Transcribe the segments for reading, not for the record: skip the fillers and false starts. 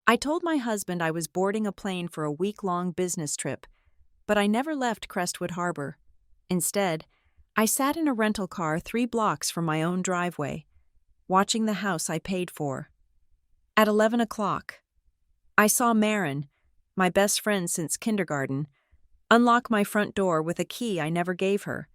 I told my husband I was boarding a plane for a week-long business trip, but I never left Crestwood Harbor. Instead, I sat in a rental car 3 blocks from my own driveway, watching the house I paid for. At 11 o'clock, I saw Marin, my best friend since kindergarten, unlock my front door with a key I never gave her.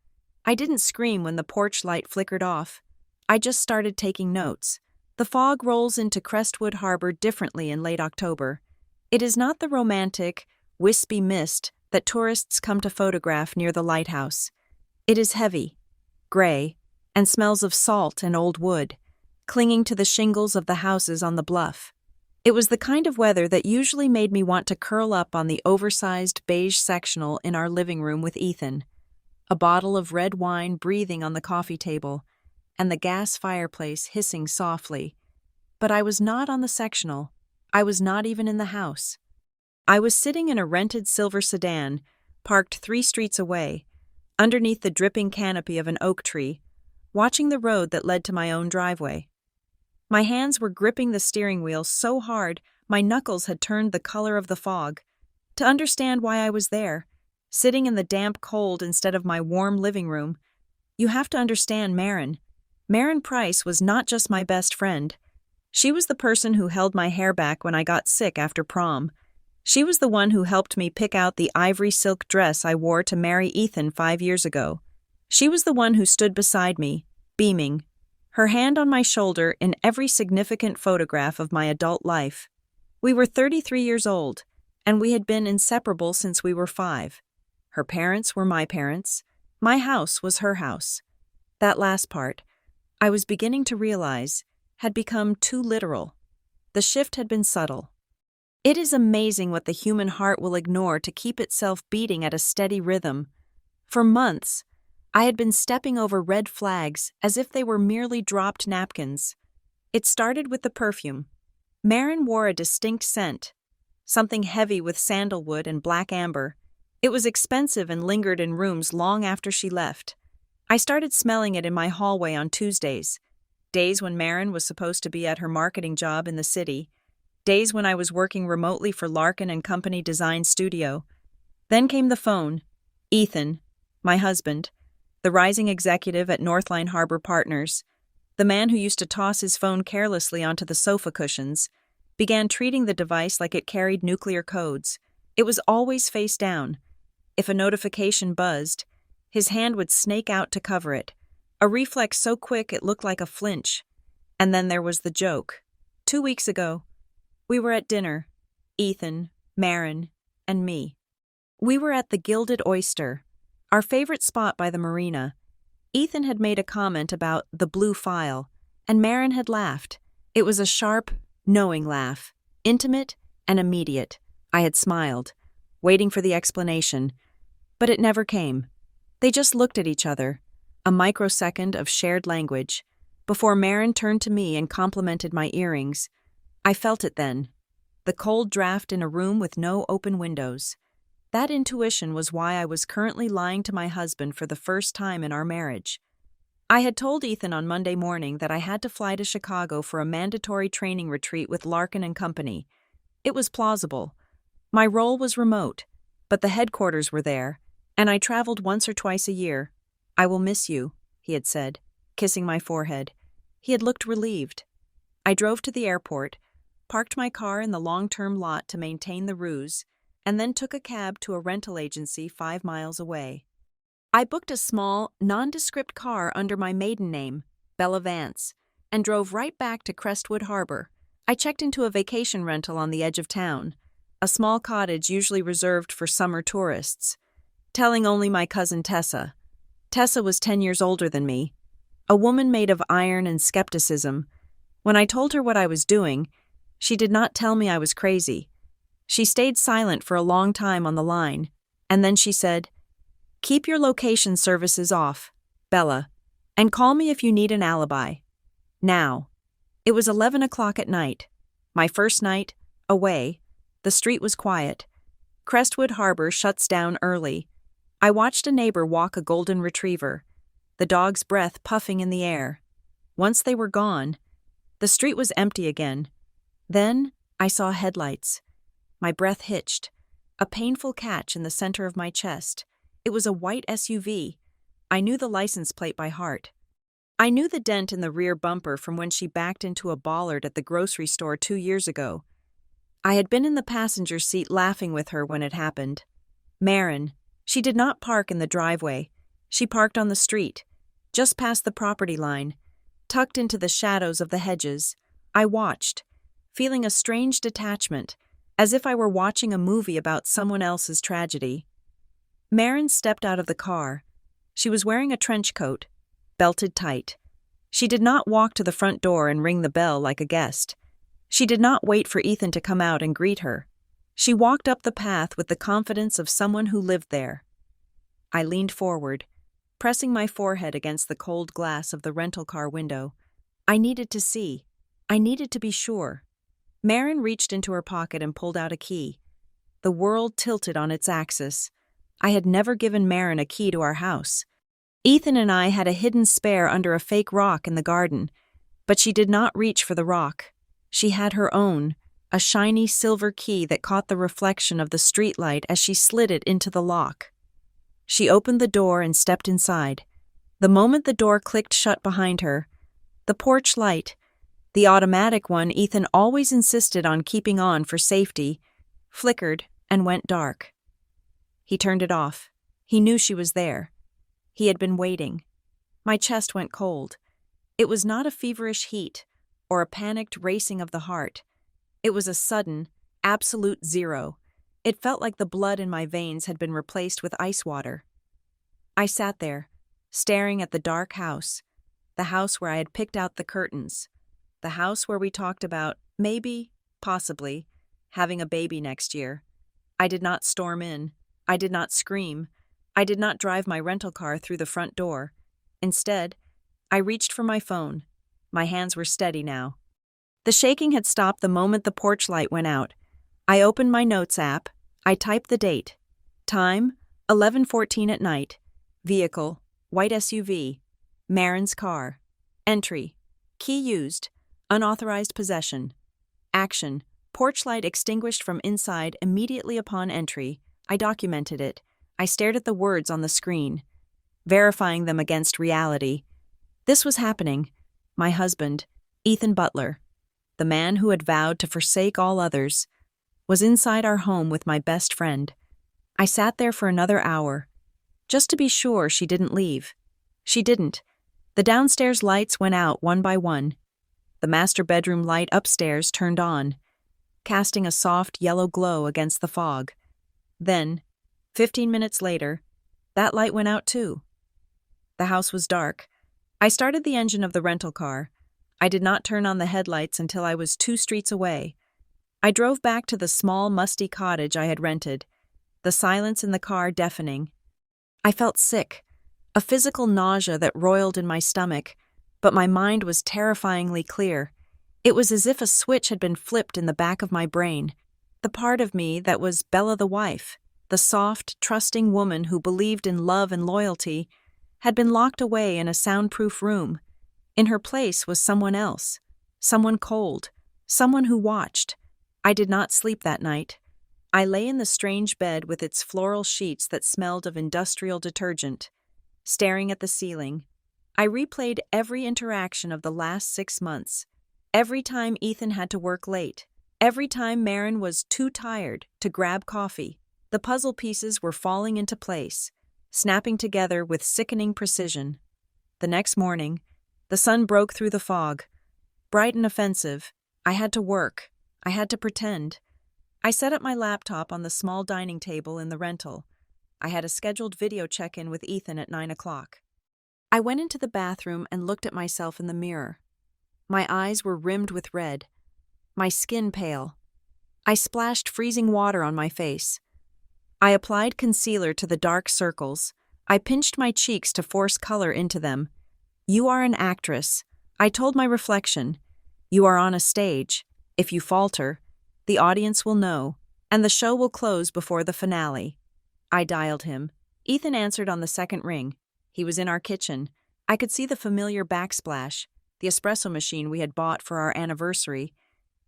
I didn't scream when the porch light flickered off. I just started taking notes. The fog rolls into Crestwood Harbor differently in late October. It is not the romantic, wispy mist that tourists come to photograph near the lighthouse. It is heavy, gray, and smells of salt and old wood, clinging to the shingles of the houses on the bluff. It was the kind of weather that usually made me want to curl up on the oversized beige sectional in our living room with Ethan, a bottle of red wine breathing on the coffee table, and the gas fireplace hissing softly. But I was not on the sectional. I was not even in the house. I was sitting in a rented silver sedan, parked 3 streets away, underneath the dripping canopy of an oak tree, watching the road that led to my own driveway. My hands were gripping the steering wheel so hard my knuckles had turned the color of the fog. To understand why I was there, sitting in the damp cold instead of my warm living room, you have to understand Marin. Marin Price was not just my best friend. She was the person who held my hair back when I got sick after prom. She was the one who helped me pick out the ivory silk dress I wore to marry Ethan 5 years ago. She was the one who stood beside me, beaming, her hand on my shoulder in every significant photograph of my adult life. We were 33 years old, and we had been inseparable since we were 5. Her parents were my parents. My house was her house. That last part, I was beginning to realize, had become too literal. The shift had been subtle. It is amazing what the human heart will ignore to keep itself beating at a steady rhythm. For months, I had been stepping over red flags as if they were merely dropped napkins. It started with the perfume. Marin wore a distinct scent, something heavy with sandalwood and black amber. It was expensive and lingered in rooms long after she left. I started smelling it in my hallway on Tuesdays, days when Marin was supposed to be at her marketing job in the city, days when I was working remotely for Larkin and Company Design Studio. Then came the phone. Ethan, my husband, the rising executive at Northline Harbor Partners, the man who used to toss his phone carelessly onto the sofa cushions, began treating the device like it carried nuclear codes. It was always face down. If a notification buzzed, his hand would snake out to cover it, a reflex so quick it looked like a flinch. And then there was the joke. 2 weeks ago, we were at dinner, Ethan, Marin, and me. We were at the Gilded Oyster, our favorite spot by the marina. Ethan had made a comment about the blue file, and Marin had laughed. It was a sharp, knowing laugh, intimate and immediate. I had smiled, waiting for the explanation, but it never came. They just looked at each other, a microsecond of shared language, before Marin turned to me and complimented my earrings. I felt it then, the cold draft in a room with no open windows. That intuition was why I was currently lying to my husband for the first time in our marriage. I had told Ethan on Monday morning that I had to fly to Chicago for a mandatory training retreat with Larkin and Company. It was plausible. My role was remote, but the headquarters were there, and I traveled once or twice a year. "I will miss you," he had said, kissing my forehead. He had looked relieved. I drove to the airport, parked my car in the long-term lot to maintain the ruse, and then took a cab to a rental agency 5 miles away. I booked a small, nondescript car under my maiden name, Bella Vance, and drove right back to Crestwood Harbor. I checked into a vacation rental on the edge of town, a small cottage usually reserved for summer tourists, telling only my cousin Tessa. Tessa was 10 years older than me, a woman made of iron and skepticism. When I told her what I was doing, she did not tell me I was crazy. She stayed silent for a long time on the line, and then she said, "Keep your location services off, Bella, and call me if you need an alibi. Now." It was 11 o'clock at night. My first night, away. The street was quiet. Crestwood Harbor shuts down early. I watched a neighbor walk a golden retriever, the dog's breath puffing in the air. Once they were gone, the street was empty again. Then I saw headlights. My breath hitched. A painful catch in the center of my chest. It was a white SUV. I knew the license plate by heart. I knew the dent in the rear bumper from when she backed into a bollard at the grocery store 2 years ago. I had been in the passenger seat laughing with her when it happened. Marin. She did not park in the driveway. She parked on the street, just past the property line, tucked into the shadows of the hedges. I watched, feeling a strange detachment, as if I were watching a movie about someone else's tragedy. Marin stepped out of the car. She was wearing a trench coat, belted tight. She did not walk to the front door and ring the bell like a guest. She did not wait for Ethan to come out and greet her. She walked up the path with the confidence of someone who lived there. I leaned forward, pressing my forehead against the cold glass of the rental car window. I needed to see. I needed to be sure. Marin reached into her pocket and pulled out a key. The world tilted on its axis. I had never given Marin a key to our house. Ethan and I had a hidden spare under a fake rock in the garden, but she did not reach for the rock. She had her own, a shiny silver key that caught the reflection of the streetlight as she slid it into the lock. She opened the door and stepped inside. The moment the door clicked shut behind her, the porch light, the automatic one Ethan always insisted on keeping on for safety, flickered and went dark. He turned it off. He knew she was there. He had been waiting. My chest went cold. It was not a feverish heat or a panicked racing of the heart. It was a sudden, absolute zero. It felt like the blood in my veins had been replaced with ice water. I sat there, staring at the dark house, the house where I had picked out the curtains, the house where we talked about, maybe, possibly, having a baby next year. I did not storm in. I did not scream. I did not drive my rental car through the front door. Instead, I reached for my phone. My hands were steady now. The shaking had stopped the moment the porch light went out. I opened my notes app. I typed the date. Time, 11:14 at night. Vehicle, white SUV. Marin's car. Entry, key used. Unauthorized possession. Action, porch light extinguished from inside immediately upon entry. I documented it. I stared at the words on the screen, verifying them against reality. This was happening. My husband, Ethan Butler, the man who had vowed to forsake all others, was inside our home with my best friend. I sat there for another hour, just to be sure she didn't leave. She didn't. The downstairs lights went out one by one. The master bedroom light upstairs turned on, casting a soft yellow glow against the fog. Then, 15 minutes later, that light went out too. The house was dark. I started the engine of the rental car. I did not turn on the headlights until I was 2 streets away. I drove back to the small, musty cottage I had rented, the silence in the car deafening. I felt sick, a physical nausea that roiled in my stomach, but my mind was terrifyingly clear. It was as if a switch had been flipped in the back of my brain. The part of me that was Bella the wife, the soft, trusting woman who believed in love and loyalty, had been locked away in a soundproof room. In her place was someone else, someone cold, someone who watched. I did not sleep that night. I lay in the strange bed with its floral sheets that smelled of industrial detergent, staring at the ceiling. I replayed every interaction of the last 6 months, every time Ethan had to work late, every time Marin was too tired to grab coffee. The puzzle pieces were falling into place, snapping together with sickening precision. The next morning, the sun broke through the fog. Bright and offensive, I had to work. I had to pretend. I set up my laptop on the small dining table in the rental. I had a scheduled video check-in with Ethan at 9 o'clock. I went into the bathroom and looked at myself in the mirror. My eyes were rimmed with red, my skin pale. I splashed freezing water on my face. I applied concealer to the dark circles. I pinched my cheeks to force color into them. You are an actress, I told my reflection. You are on a stage. If you falter, the audience will know, and the show will close before the finale. I dialed him. Ethan answered on the second ring. He was in our kitchen. I could see the familiar backsplash, the espresso machine we had bought for our anniversary.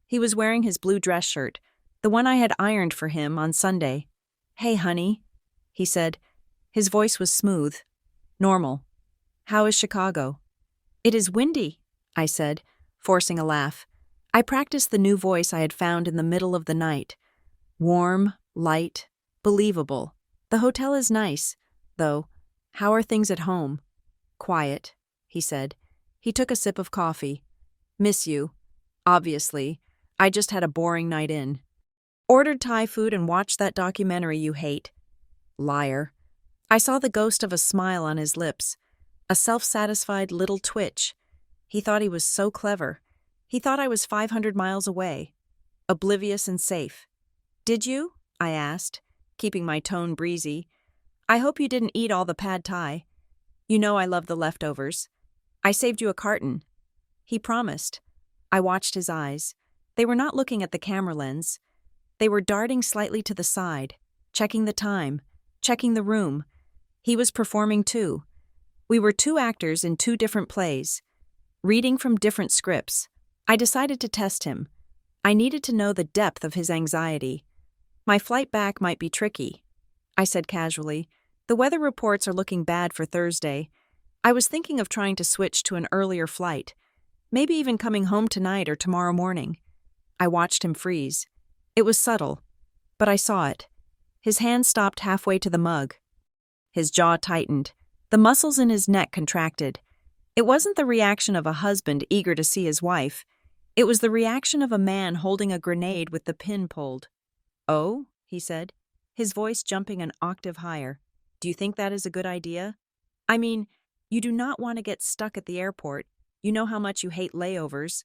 He was wearing his blue dress shirt, the one I had ironed for him on Sunday. "Hey, honey," he said. His voice was smooth, normal. "How is Chicago?" "It is windy," I said, forcing a laugh. I practiced the new voice I had found in the middle of the night. Warm, light, believable. "The hotel is nice, though. How are things at home?" "Quiet," he said. He took a sip of coffee. "Miss you. Obviously. I just had a boring night in. Ordered Thai food and watched that documentary you hate." Liar. I saw the ghost of a smile on his lips, a self-satisfied little twitch. He thought he was so clever. He thought I was 500 miles away, oblivious and safe. "Did you?" I asked, keeping my tone breezy. "I hope you didn't eat all the pad thai. You know I love the leftovers. I saved you a carton." He promised. I watched his eyes. They were not looking at the camera lens. They were darting slightly to the side, checking the time, checking the room. He was performing too. We were two actors in two different plays, reading from different scripts. I decided to test him. I needed to know the depth of his anxiety. "My flight back might be tricky," I said casually. "The weather reports are looking bad for Thursday. I was thinking of trying to switch to an earlier flight, maybe even coming home tonight or tomorrow morning." I watched him freeze. It was subtle, but I saw it. His hand stopped halfway to the mug. His jaw tightened. The muscles in his neck contracted. It wasn't the reaction of a husband eager to see his wife. It was the reaction of a man holding a grenade with the pin pulled. "Oh," he said, his voice jumping an octave higher. "Do you think that is a good idea? I mean, you do not want to get stuck at the airport. You know how much you hate layovers.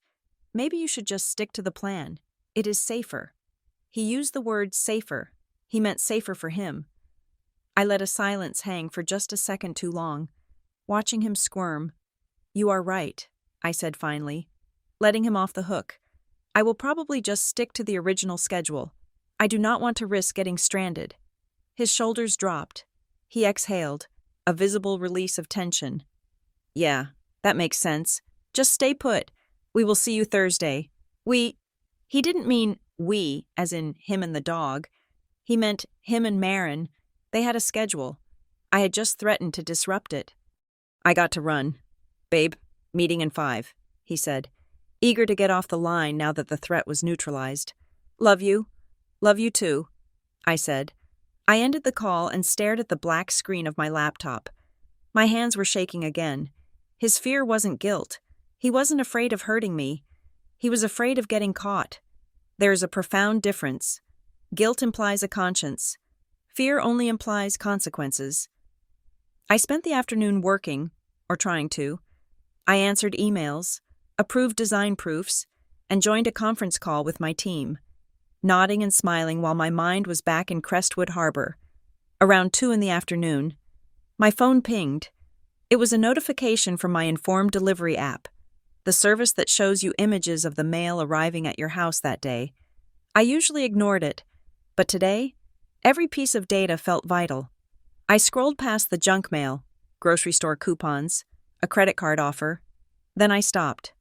Maybe you should just stick to the plan. It is safer." He used the word safer. He meant safer for him. I let a silence hang for just a second too long, watching him squirm. "You are right," I said finally, letting him off the hook. "I will probably just stick to the original schedule. I do not want to risk getting stranded." His shoulders dropped. He exhaled, a visible release of tension. "Yeah, that makes sense. Just stay put. We will see you Thursday. He didn't mean we, as in him and the dog. He meant him and Marin. They had a schedule. I had just threatened to disrupt it. I got to run. "Babe, meeting in 5, he said, eager to get off the line now that the threat was neutralized. "Love you. Love you too," I said. I ended the call and stared at the black screen of my laptop. My hands were shaking again. His fear wasn't guilt. He wasn't afraid of hurting me. He was afraid of getting caught. There is a profound difference. Guilt implies a conscience. Fear only implies consequences. I spent the afternoon working, or trying to. I answered emails, approved design proofs, and joined a conference call with my team, nodding and smiling while my mind was back in Crestwood Harbor. Around 2 in the afternoon, my phone pinged. It was a notification from my Informed Delivery app, the service that shows you images of the mail arriving at your house that day. I usually ignored it, but today, every piece of data felt vital. I scrolled past the junk mail, grocery store coupons, a credit card offer. Then I stopped.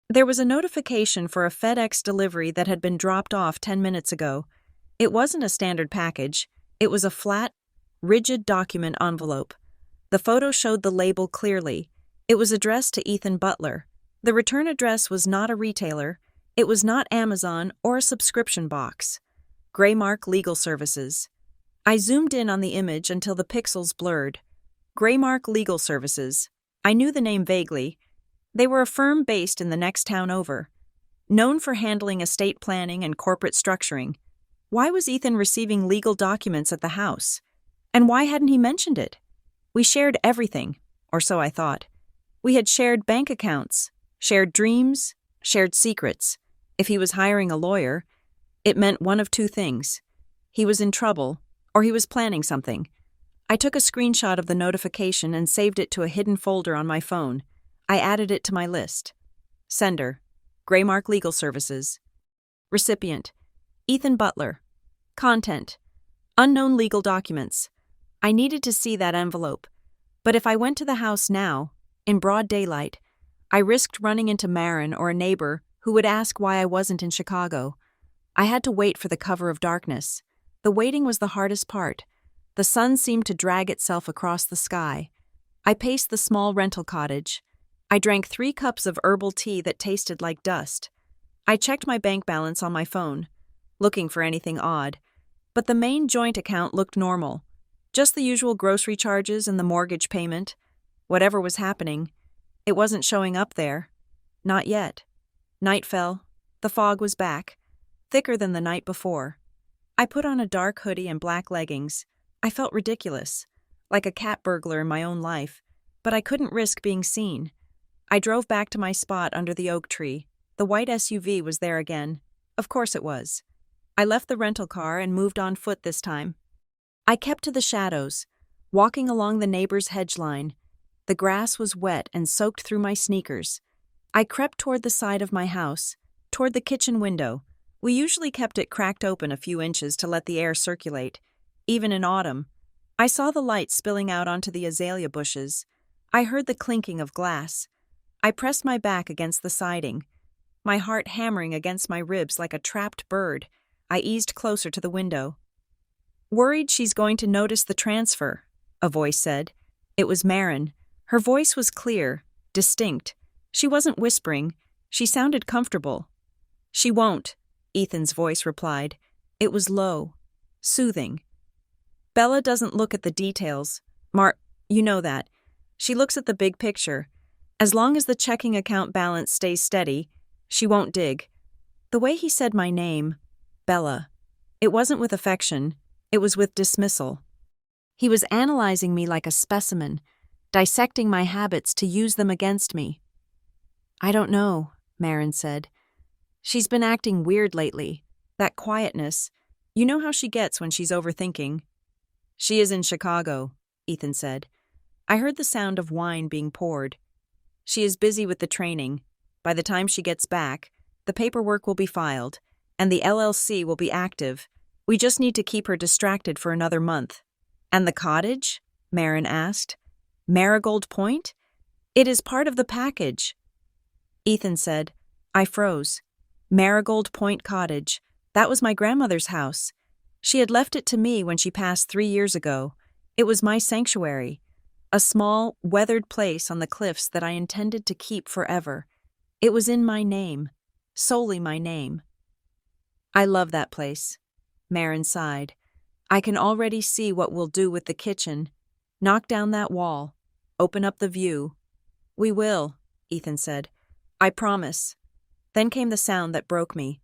There was a notification for a FedEx delivery that had been dropped off 10 minutes ago. It wasn't a standard package. It was a flat, rigid document envelope. The photo showed the label clearly. It was addressed to Ethan Butler. The return address was not a retailer. It was not Amazon or a subscription box. Graymark Legal Services. I zoomed in on the image until the pixels blurred. Graymark Legal Services. I knew the name vaguely. They were a firm based in the next town over, known for handling estate planning and corporate structuring. Why was Ethan receiving legal documents at the house? And why hadn't he mentioned it? We shared everything, or so I thought. We had shared bank accounts, shared dreams, shared secrets. If he was hiring a lawyer, it meant one of two things. He was in trouble, or he was planning something. I took a screenshot of the notification and saved it to a hidden folder on my phone. I added it to my list. Sender, Graymark Legal Services. Recipient, Ethan Butler. Content, unknown legal documents. I needed to see that envelope, but if I went to the house now, in broad daylight, I risked running into Marin or a neighbor who would ask why I wasn't in Chicago. I had to wait for the cover of darkness. The waiting was the hardest part. The sun seemed to drag itself across the sky. I paced the small rental cottage. I drank 3 cups of herbal tea that tasted like dust. I checked my bank balance on my phone, looking for anything odd. But the main joint account looked normal. Just the usual grocery charges and the mortgage payment. Whatever was happening, it wasn't showing up there. Not yet. Night fell. The fog was back, thicker than the night before. I put on a dark hoodie and black leggings. I felt ridiculous, like a cat burglar in my own life, but I couldn't risk being seen. I drove back to my spot under the oak tree. The white SUV was there again. Of course it was. I left the rental car and moved on foot this time. I kept to the shadows, walking along the neighbor's hedge line. The grass was wet and soaked through my sneakers. I crept toward the side of my house, toward the kitchen window. We usually kept it cracked open a few inches to let the air circulate, even in autumn. I saw the light spilling out onto the azalea bushes. I heard the clinking of glass. I pressed my back against the siding, my heart hammering against my ribs like a trapped bird. I eased closer to the window. "Worried she's going to notice the transfer," a voice said. It was Marin. Her voice was clear, distinct. She wasn't whispering. She sounded comfortable. "She won't," Ethan's voice replied. It was low, soothing. "Bella doesn't look at the details. You know that. She looks at the big picture. As long as the checking account balance stays steady, she won't dig." The way he said my name, Bella, it wasn't with affection, it was with dismissal. He was analyzing me like a specimen, dissecting my habits to use them against me. "I don't know," Marin said. "She's been acting weird lately. That quietness. You know how she gets when she's overthinking." "She is in Chicago," Ethan said. I heard the sound of wine being poured. "She is busy with the training. By the time she gets back, the paperwork will be filed, and the LLC will be active. We just need to keep her distracted for another month." "And the cottage?" Marin asked. "Marigold Point? It is part of the package." Ethan said. I froze. Marigold Point Cottage. That was my grandmother's house. She had left it to me when she passed 3 years ago. It was my sanctuary. A small, weathered place on the cliffs that I intended to keep forever. It was in my name. Solely my name. "I love that place," Marin sighed. "I can already see what we'll do with the kitchen. Knock down that wall. Open up the view." "We will," Ethan said. "I promise." Then came the sound that broke me.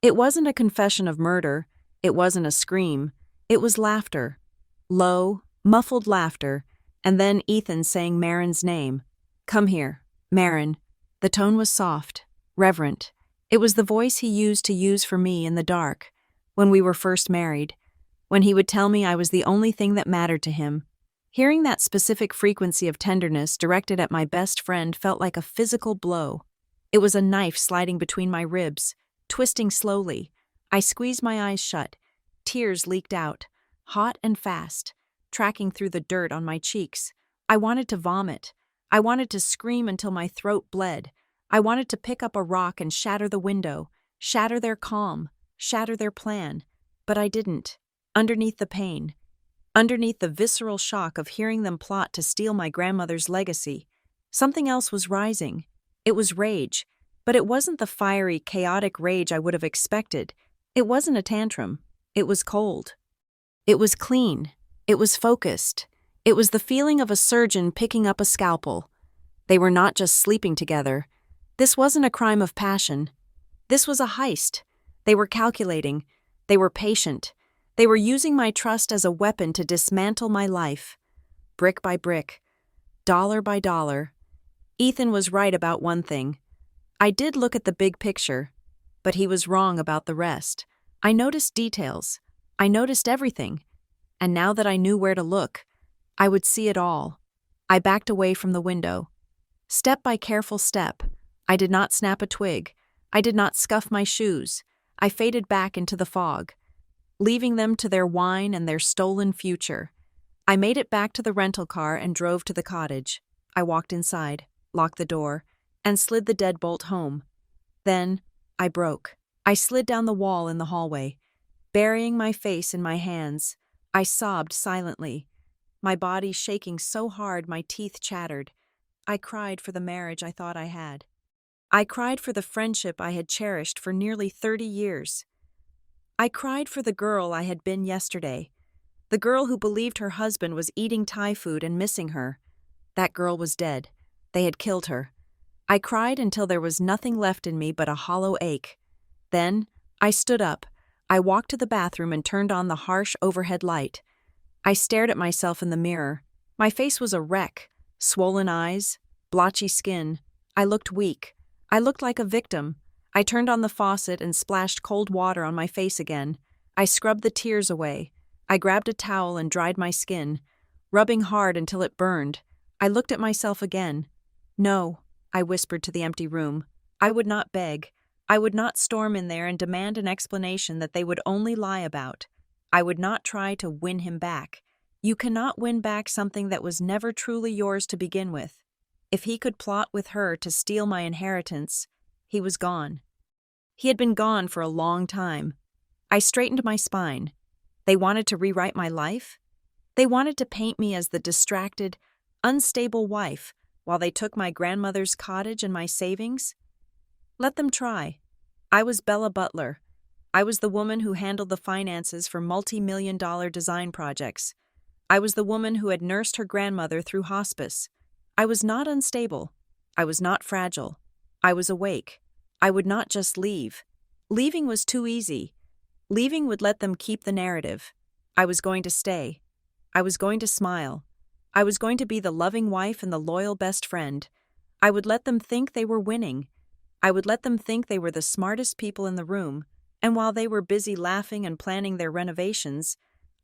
It wasn't a confession of murder. It wasn't a scream. It was laughter. Low, muffled laughter, and then Ethan saying Marin's name. "Come here, Marin." The tone was soft, reverent. It was the voice he used to use for me in the dark, when we were first married, when he would tell me I was the only thing that mattered to him. Hearing that specific frequency of tenderness directed at my best friend felt like a physical blow. It was a knife sliding between my ribs, twisting slowly. I squeezed my eyes shut. Tears leaked out, hot and fast, tracking through the dirt on my cheeks. I wanted to vomit. I wanted to scream until my throat bled. I wanted to pick up a rock and shatter the window, shatter their calm, shatter their plan. But I didn't. Underneath the pain, underneath the visceral shock of hearing them plot to steal my grandmother's legacy, something else was rising. It was rage, but it wasn't the fiery, chaotic rage I would have expected. It wasn't a tantrum. It was cold. It was clean. It was focused. It was the feeling of a surgeon picking up a scalpel. They were not just sleeping together. This wasn't a crime of passion. This was a heist. They were calculating. They were patient. They were using my trust as a weapon to dismantle my life. Brick by brick. Dollar by dollar. Ethan was right about one thing. I did look at the big picture, but he was wrong about the rest. I noticed details. I noticed everything. And now that I knew where to look, I would see it all. I backed away from the window. Step by careful step. I did not snap a twig. I did not scuff my shoes. I faded back into the fog, leaving them to their wine and their stolen future. I made it back to the rental car and drove to the cottage. I walked inside, locked the door, and slid the deadbolt home. Then, I broke. I slid down the wall in the hallway. Burying my face in my hands, I sobbed silently, my body shaking so hard my teeth chattered. I cried for the marriage I thought I had. I cried for the friendship I had cherished for nearly 30 years. I cried for the girl I had been yesterday, the girl who believed her husband was eating Thai food and missing her. That girl was dead. They had killed her. I cried until there was nothing left in me but a hollow ache. Then, I stood up. I walked to the bathroom and turned on the harsh overhead light. I stared at myself in the mirror. My face was a wreck. Swollen eyes, blotchy skin. I looked weak. I looked like a victim. I turned on the faucet and splashed cold water on my face again. I scrubbed the tears away. I grabbed a towel and dried my skin, rubbing hard until it burned. I looked at myself again. No, I whispered to the empty room. I would not beg. I would not storm in there and demand an explanation that they would only lie about. I would not try to win him back. You cannot win back something that was never truly yours to begin with. If he could plot with her to steal my inheritance, he was gone. He had been gone for a long time. I straightened my spine. They wanted to rewrite my life? They wanted to paint me as the distracted, unstable wife while they took my grandmother's cottage and my savings? Let them try. I was Bella Butler. I was the woman who handled the finances for multi-million-dollar design projects. I was the woman who had nursed her grandmother through hospice. I was not unstable. I was not fragile. I was awake. I would not just leave. Leaving was too easy. Leaving would let them keep the narrative. I was going to stay. I was going to smile. I was going to be the loving wife and the loyal best friend. I would let them think they were winning. I would let them think they were the smartest people in the room, and while they were busy laughing and planning their renovations,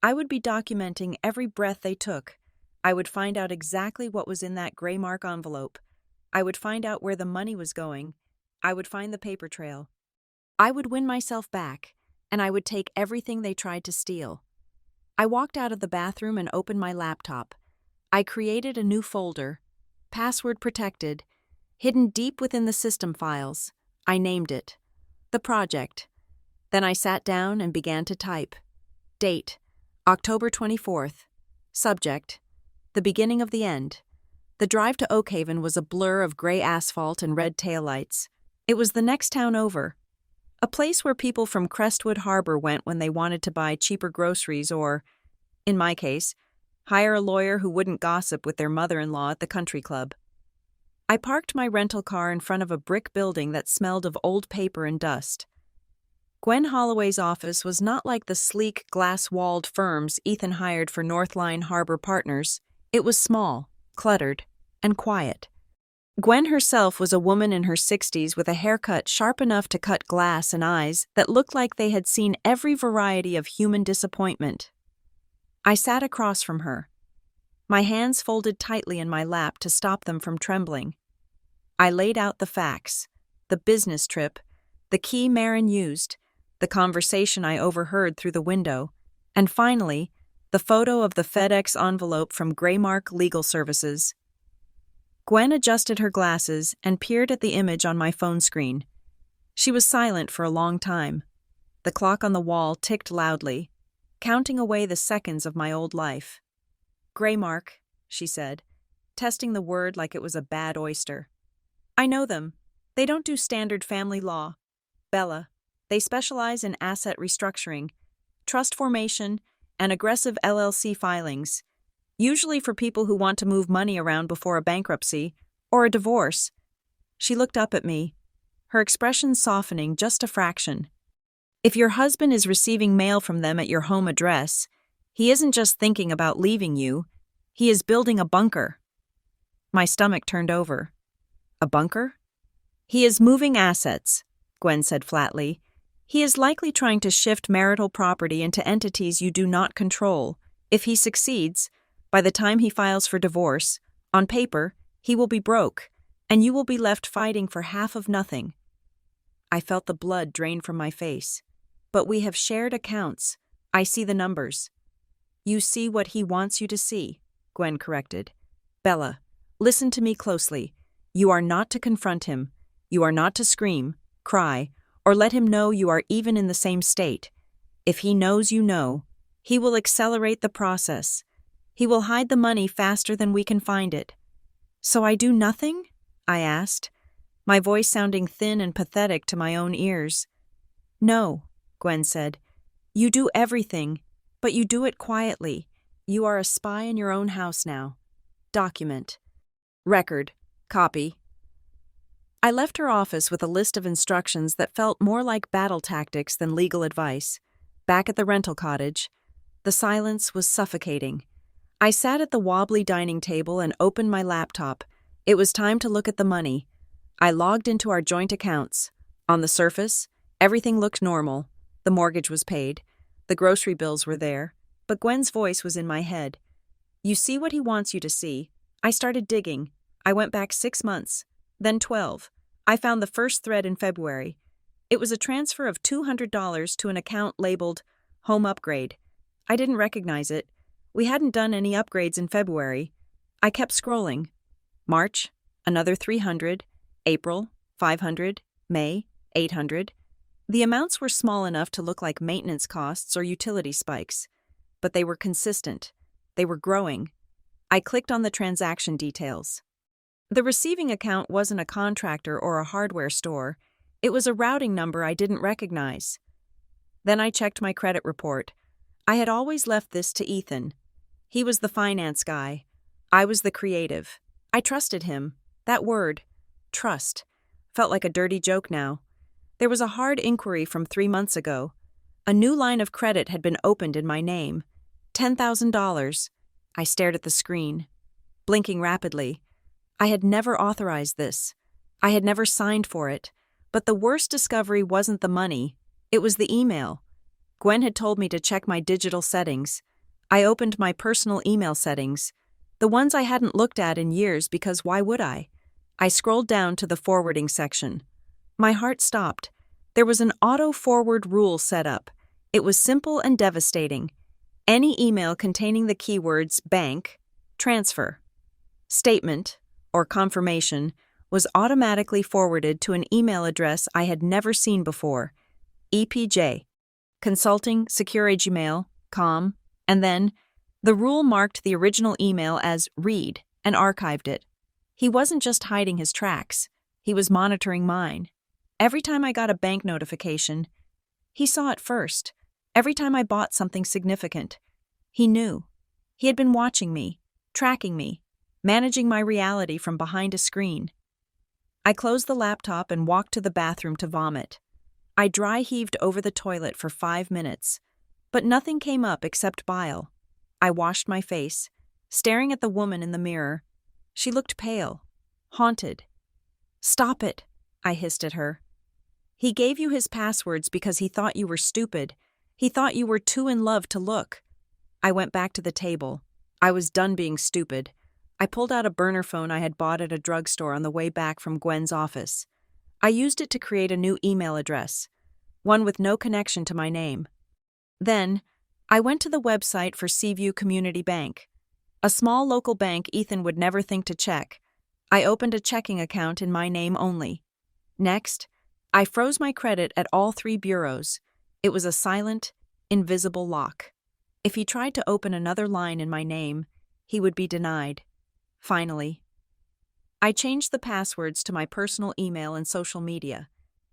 I would be documenting every breath they took. I would find out exactly what was in that gray mark envelope. I would find out where the money was going. I would find the paper trail. I would win myself back, and I would take everything they tried to steal. I walked out of the bathroom and opened my laptop. I created a new folder, password protected, hidden deep within the system files. I named it The Project. Then I sat down and began to type. Date, October 24th. Subject, the beginning of the end. The drive to Oakhaven was a blur of gray asphalt and red taillights. It was the next town over. A place where people from Crestwood Harbor went when they wanted to buy cheaper groceries or, in my case, hire a lawyer who wouldn't gossip with their mother-in-law at the country club. I parked my rental car in front of a brick building that smelled of old paper and dust. Gwen Holloway's office was not like the sleek, glass-walled firms Ethan hired for Northline Harbor Partners. It was small, cluttered, and quiet. Gwen herself was a woman in her 60s with a haircut sharp enough to cut glass and eyes that looked like they had seen every variety of human disappointment. I sat across from her, my hands folded tightly in my lap to stop them from trembling. I laid out the facts, the business trip, the key Marin used, the conversation I overheard through the window, and finally, the photo of the FedEx envelope from Graymark Legal Services. Gwen adjusted her glasses and peered at the image on my phone screen. She was silent for a long time. The clock on the wall ticked loudly, counting away the seconds of my old life. Graymark, she said, testing the word like it was a bad oyster. I know them. They don't do standard family law. Bella, they specialize in asset restructuring, trust formation, and aggressive LLC filings, usually for people who want to move money around before a bankruptcy or a divorce. She looked up at me, her expression softening just a fraction. If your husband is receiving mail from them at your home address, he isn't just thinking about leaving you, he is building a bunker. My stomach turned over. A bunker? He is moving assets, Gwen said flatly. He is likely trying to shift marital property into entities you do not control. If he succeeds, by the time he files for divorce, on paper, he will be broke, and you will be left fighting for half of nothing. I felt the blood drain from my face. But we have shared accounts. I see the numbers. You see what he wants you to see, Gwen corrected. Bella, listen to me closely. You are not to confront him. You are not to scream, cry, or let him know you are even in the same state. If he knows you know, he will accelerate the process. He will hide the money faster than we can find it. So I do nothing? I asked, my voice sounding thin and pathetic to my own ears. No, Gwen said. You do everything, but you do it quietly. You are a spy in your own house now. Document. Record. Copy. I left her office with a list of instructions that felt more like battle tactics than legal advice. Back at the rental cottage, the silence was suffocating. I sat at the wobbly dining table and opened my laptop. It was time to look at the money. I logged into our joint accounts. On the surface, everything looked normal. The mortgage was paid. The grocery bills were there. But Gwen's voice was in my head. You see what he wants you to see. I started digging. I went back 6 months, then 12. I found the first thread in February. It was a transfer of $200 to an account labeled Home Upgrade. I didn't recognize it. We hadn't done any upgrades in February. I kept scrolling. March, another $300. April, $500. May, $800. The amounts were small enough to look like maintenance costs or utility spikes, but they were consistent. They were growing. I clicked on the transaction details. The receiving account wasn't a contractor or a hardware store. It was a routing number I didn't recognize. Then I checked my credit report. I had always left this to Ethan. He was the finance guy. I was the creative. I trusted him. That word, trust, felt like a dirty joke now. There was a hard inquiry from 3 months ago. A new line of credit had been opened in my name. $10,000. I stared at the screen, blinking rapidly. I had never authorized this. I had never signed for it. But the worst discovery wasn't the money. It was the email. Gwen had told me to check my digital settings. I opened my personal email settings, the ones I hadn't looked at in years because why would I? I scrolled down to the forwarding section. My heart stopped. There was an auto-forward rule set up. It was simple and devastating. Any email containing the keywords bank, transfer, statement, or confirmation was automatically forwarded to an email address I had never seen before. EPJ, consulting, secure Gmail, com, and then the rule marked the original email as read and archived it. He wasn't just hiding his tracks. He was monitoring mine. Every time I got a bank notification, he saw it first. Every time I bought something significant, he knew. He had been watching me, tracking me, managing my reality from behind a screen. I closed the laptop and walked to the bathroom to vomit. I dry heaved over the toilet for 5 minutes, but nothing came up except bile. I washed my face, staring at the woman in the mirror. She looked pale, haunted. Stop it, I hissed at her. He gave you his passwords because he thought you were stupid. He thought you were too in love to look. I went back to the table. I was done being stupid. I pulled out a burner phone I had bought at a drugstore on the way back from Gwen's office. I used it to create a new email address, one with no connection to my name. Then, I went to the website for Seaview Community Bank, a small local bank Ethan would never think to check. I opened a checking account in my name only. Next, I froze my credit at all 3 bureaus. It was a silent, invisible lock. If he tried to open another line in my name, he would be denied. Finally, I changed the passwords to my personal email and social media.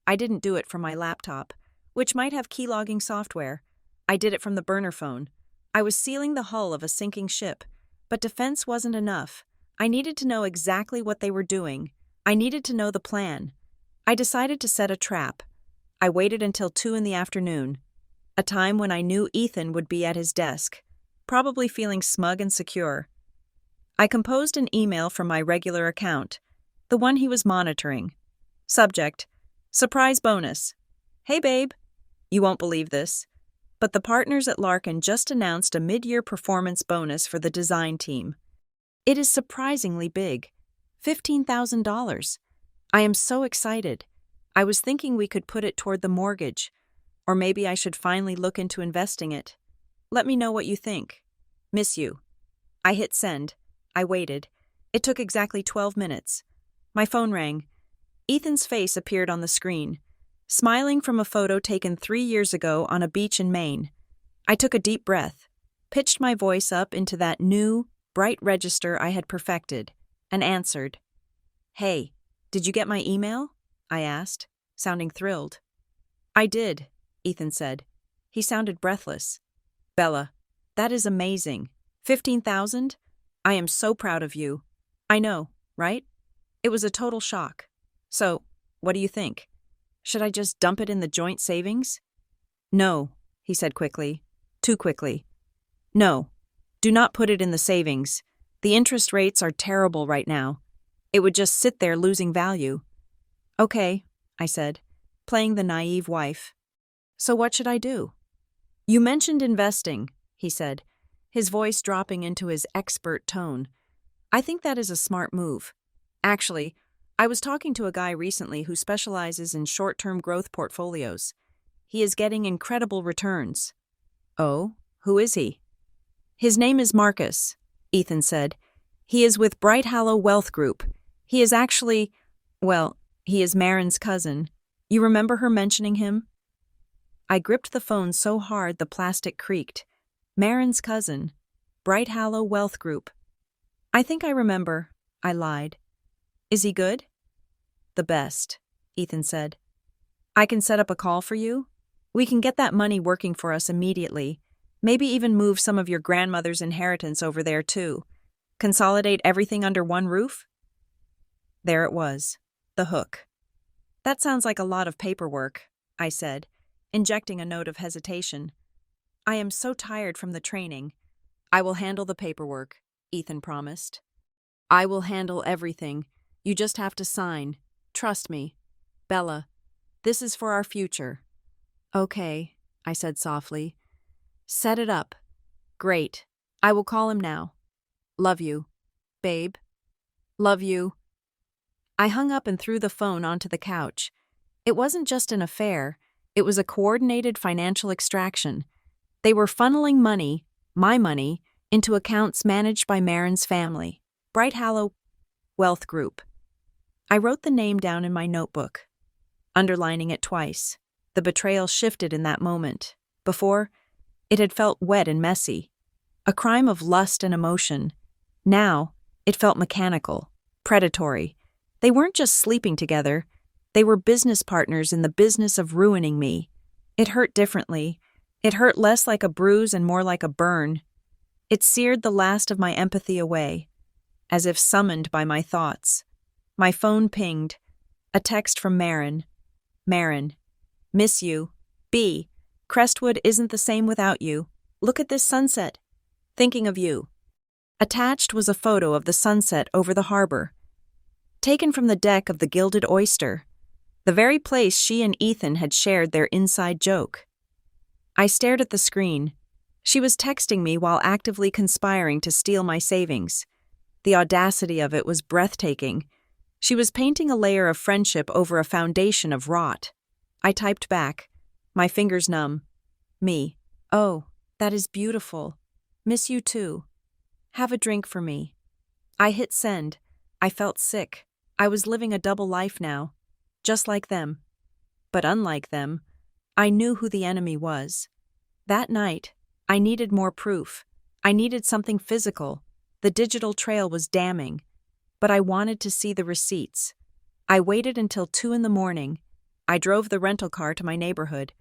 I didn't do it from my laptop, which might have keylogging software. I did it from the burner phone. I was sealing the hull of a sinking ship, but defense wasn't enough. I needed to know exactly what they were doing. I needed to know the plan. I decided to set a trap. I waited until 2 in the afternoon, a time when I knew Ethan would be at his desk, probably feeling smug and secure. I composed an email from my regular account, the one he was monitoring. Subject: surprise bonus. Hey babe, you won't believe this, but the partners at Larkin just announced a mid-year performance bonus for the design team. It is surprisingly big, $15,000. I am so excited. I was thinking we could put it toward the mortgage, or maybe I should finally look into investing it. Let me know what you think. Miss you. I hit send. I waited. It took exactly 12 minutes. My phone rang. Ethan's face appeared on the screen. smiling from a photo taken 3 years ago on a beach in Maine. I took a deep breath, pitched my voice up into that new, bright register I had perfected, and answered. "Hey, did you get my email?" I asked, sounding thrilled. "I did," Ethan said. He sounded breathless. "Bella, that is amazing. 15,000? I am so proud of you." "I know, right?" It was a total shock. "So, what do you think? Should I just dump it in the joint savings?" "No," he said quickly. Too quickly. "No, do not put it in the savings. The interest rates are terrible right now. It would just sit there losing value." "Okay," I said, playing the naive wife. "So what should I do?" "You mentioned investing," he said, his voice dropping into his expert tone. "I think that is a smart move. Actually, I was talking to a guy recently who specializes in short-term growth portfolios. He is getting incredible returns." "Oh, who is he?" "His name is Marcus," Ethan said. "He is with Bright Hollow Wealth Group. He is actually, well, he is Marin's cousin. You remember her mentioning him?" I gripped the phone so hard the plastic creaked. Marin's cousin. Bright Hollow Wealth Group. "I think I remember," I lied. "Is he good?" "The best," Ethan said. "I can set up a call for you? We can get that money working for us immediately. Maybe even move some of your grandmother's inheritance over there too. Consolidate everything under one roof?" There it was. The hook. "That sounds like a lot of paperwork," I said, injecting a note of hesitation. "I am so tired from the training." "I will handle the paperwork," Ethan promised. "I will handle everything. You just have to sign. Trust me. Bella, this is for our future." "Okay," I said softly. "Set it up." "Great. I will call him now. Love you. Babe. Love you." I hung up and threw the phone onto the couch. It wasn't just an affair, it was a coordinated financial extraction. They were funneling money, my money, into accounts managed by Marin's family, Bright Hollow Wealth Group. I wrote the name down in my notebook, underlining it twice. The betrayal shifted in that moment. Before, it had felt wet and messy, a crime of lust and emotion. Now, it felt mechanical, predatory. They weren't just sleeping together, they were business partners in the business of ruining me. It hurt differently. It hurt less like a bruise and more like a burn. It seared the last of my empathy away, as if summoned by my thoughts. My phone pinged. A text from Marin. "Marin, miss you. B. Crestwood isn't the same without you. Look at this sunset. Thinking of you." Attached was a photo of the sunset over the harbor, taken from the deck of the Gilded Oyster, the very place she and Ethan had shared their inside joke. I stared at the screen. She was texting me while actively conspiring to steal my savings. The audacity of it was breathtaking. She was painting a layer of friendship over a foundation of rot. I typed back, my fingers numb. Me. "Oh, that is beautiful. Miss you too. Have a drink for me." I hit send. I felt sick. I was living a double life now. Just like them. But unlike them, I knew who the enemy was. That night, I needed more proof. I needed something physical. The digital trail was damning. But I wanted to see the receipts. I waited until 2 a.m. I drove the rental car to my neighborhood,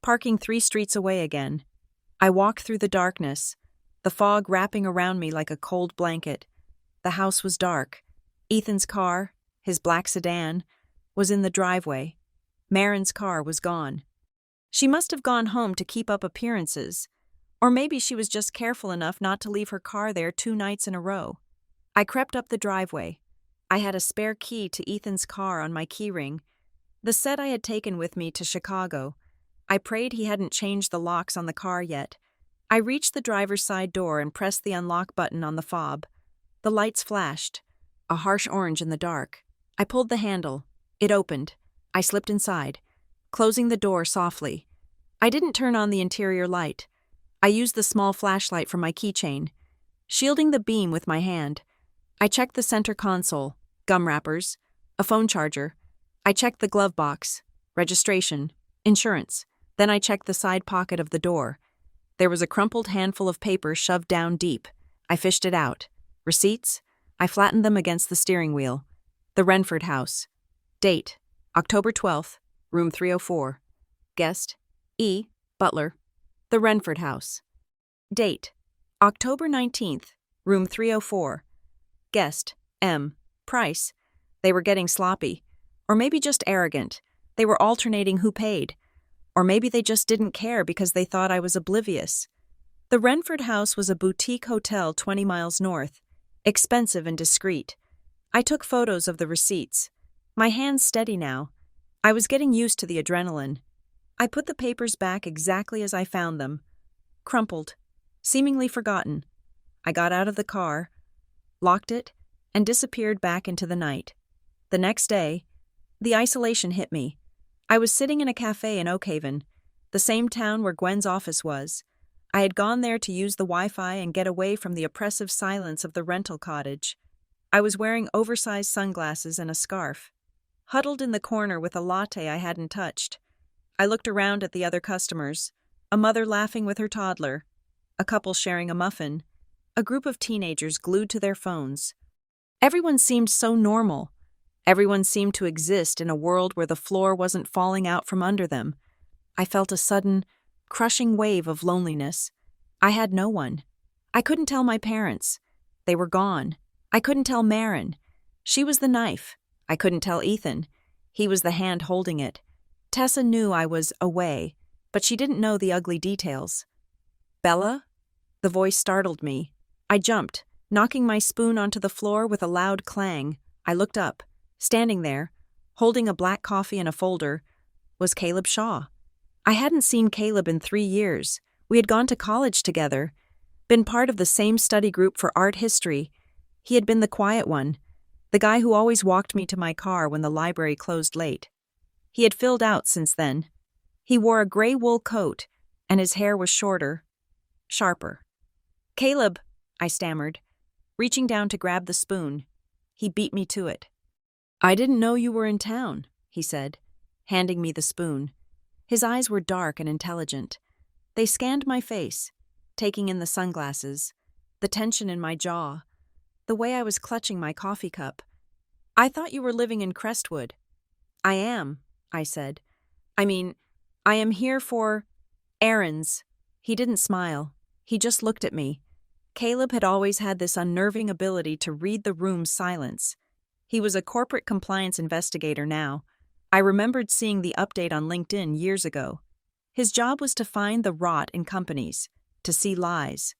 parking 3 streets away again. I walked through the darkness, the fog wrapping around me like a cold blanket. The house was dark. Ethan's car, his black sedan, was in the driveway. Marin's car was gone. She must have gone home to keep up appearances, or maybe she was just careful enough not to leave her car there 2 nights in a row. I crept up the driveway. I had a spare key to Ethan's car on my keyring, the set I had taken with me to Chicago. I prayed he hadn't changed the locks on the car yet. I reached the driver's side door and pressed the unlock button on the fob. The lights flashed, a harsh orange in the dark. I pulled the handle. It opened. I slipped inside, closing the door softly. I didn't turn on the interior light. I used the small flashlight from my keychain, shielding the beam with my hand. I checked the center console, gum wrappers, a phone charger. I checked the glove box. registration, insurance. Then I checked the side pocket of the door. There was a crumpled handful of paper shoved down deep. I fished it out. Receipts? I flattened them against the steering wheel. The Renford House. Date: October 12th, room 304. Guest: E. Butler. The Renford House. Date: October 19th, room 304. Guest: M. Price. They were getting sloppy. Or maybe just arrogant. They were alternating who paid. Or maybe they just didn't care because they thought I was oblivious. The Renford House was a boutique hotel 20 miles north, expensive and discreet. I took photos of the receipts. My hands steady now. I was getting used to the adrenaline. I put the papers back exactly as I found them. Crumpled. Seemingly forgotten. I got out of the car, locked it, and disappeared back into the night. The next day, the isolation hit me. I was sitting in a cafe in Oakhaven, the same town where Gwen's office was. I had gone there to use the Wi-Fi and get away from the oppressive silence of the rental cottage. I was wearing oversized sunglasses and a scarf, huddled in the corner with a latte I hadn't touched. I looked around at the other customers, a mother laughing with her toddler, a couple sharing a muffin, a group of teenagers glued to their phones. Everyone seemed so normal. Everyone seemed to exist in a world where the floor wasn't falling out from under them. I felt a sudden, crushing wave of loneliness. I had no one. I couldn't tell my parents. They were gone. I couldn't tell Marin. She was the knife. I couldn't tell Ethan. He was the hand holding it. Tessa knew I was away, but she didn't know the ugly details. Bella? The voice startled me. I jumped, knocking my spoon onto the floor with a loud clang. I looked up. Standing there, holding a black coffee and a folder, was Caleb Shaw. I hadn't seen Caleb in 3 years. We had gone to college together, been part of the same study group for art history. He had been the quiet one, the guy who always walked me to my car when the library closed late. He had filled out since then. He wore a gray wool coat, and his hair was shorter, sharper. "Caleb," I stammered, reaching down to grab the spoon. He beat me to it. "I didn't know you were in town," he said, handing me the spoon. His eyes were dark and intelligent. They scanned my face, taking in the sunglasses, the tension in my jaw, the way I was clutching my coffee cup. "I thought you were living in Crestwood." "I am," I said. I am here for errands." He didn't smile. He just looked at me. Caleb had always had this unnerving ability to read the room's silence. He was a corporate compliance investigator now. I remembered seeing the update on LinkedIn years ago. His job was to find the rot in companies, to see lies.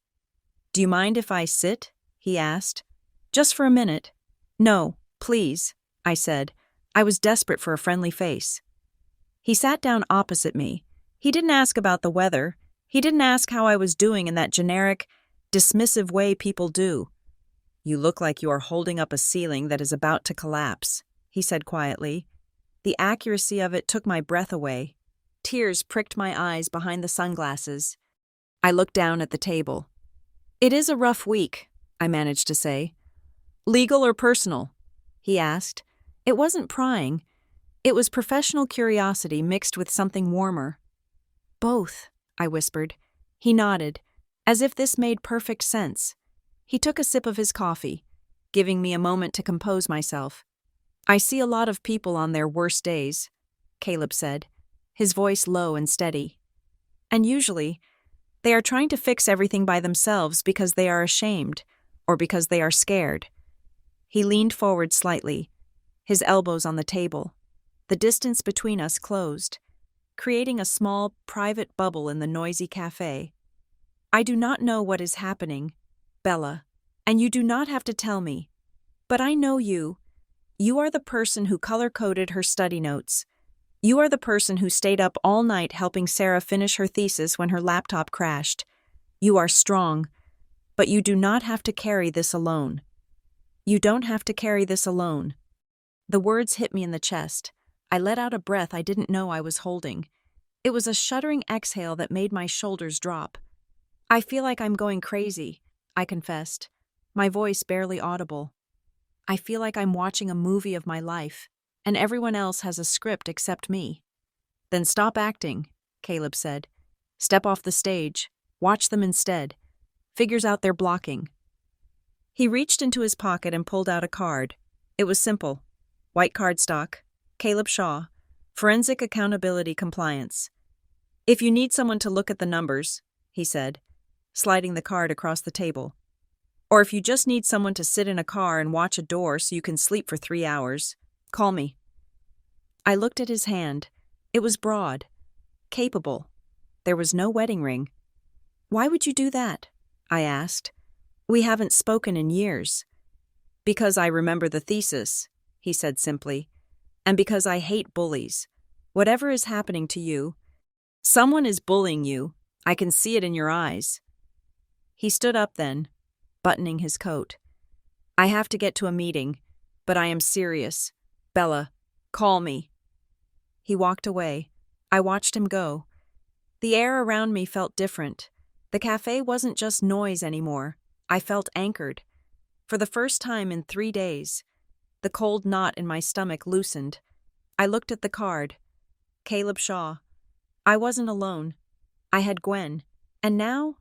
"Do you mind if I sit?" he asked. "Just for a minute." "No, please," I said. I was desperate for a friendly face. He sat down opposite me. He didn't ask about the weather. He didn't ask how I was doing in that generic, dismissive way people do. "You look like you are holding up a ceiling that is about to collapse," he said quietly. The accuracy of it took my breath away. Tears pricked my eyes behind the sunglasses. I looked down at the table. "It is a rough week," I managed to say. "Legal or personal?" he asked. It wasn't prying. It was professional curiosity mixed with something warmer. "Both," I whispered. He nodded, as if this made perfect sense. He took a sip of his coffee, giving me a moment to compose myself. "I see a lot of people on their worst days," Caleb said, his voice low and steady. "And usually, they are trying to fix everything by themselves because they are ashamed or because they are scared." He leaned forward slightly, his elbows on the table. The distance between us closed, creating a small, private bubble in the noisy cafe. "I do not know what is happening, Bella, and you do not have to tell me. But I know you. You are the person who color-coded her study notes. You are the person who stayed up all night helping Sarah finish her thesis when her laptop crashed. You are strong, but you do not have to carry this alone. You don't have to carry this alone." The words hit me in the chest. I let out a breath I didn't know I was holding. It was a shuddering exhale that made my shoulders drop. "I feel like I'm going crazy," I confessed, my voice barely audible. "I feel like I'm watching a movie of my life, and everyone else has a script except me." Then stop acting, Caleb said. Step off the stage. Watch them instead. Figures out they're blocking. He reached into his pocket and pulled out a card. It was simple. White cardstock. Caleb Shaw. Forensic Accountability Compliance. If you need someone to look at the numbers, he said, sliding the card across the table. Or if you just need someone to sit in a car and watch a door so you can sleep for 3 hours, call me. I looked at his hand. It was broad. Capable. There was no wedding ring. Why would you do that? I asked. We haven't spoken in years. Because I remember the thesis, he said simply. And because I hate bullies. Whatever is happening to you, someone is bullying you. I can see it in your eyes. He stood up then, buttoning his coat. I have to get to a meeting, but I am serious. Bella, call me. He walked away. I watched him go. The air around me felt different. The cafe wasn't just noise anymore. I felt anchored. For the first time in 3 days, the cold knot in my stomach loosened. I looked at the card. Caleb Shaw. I wasn't alone. I had Gwen. And now,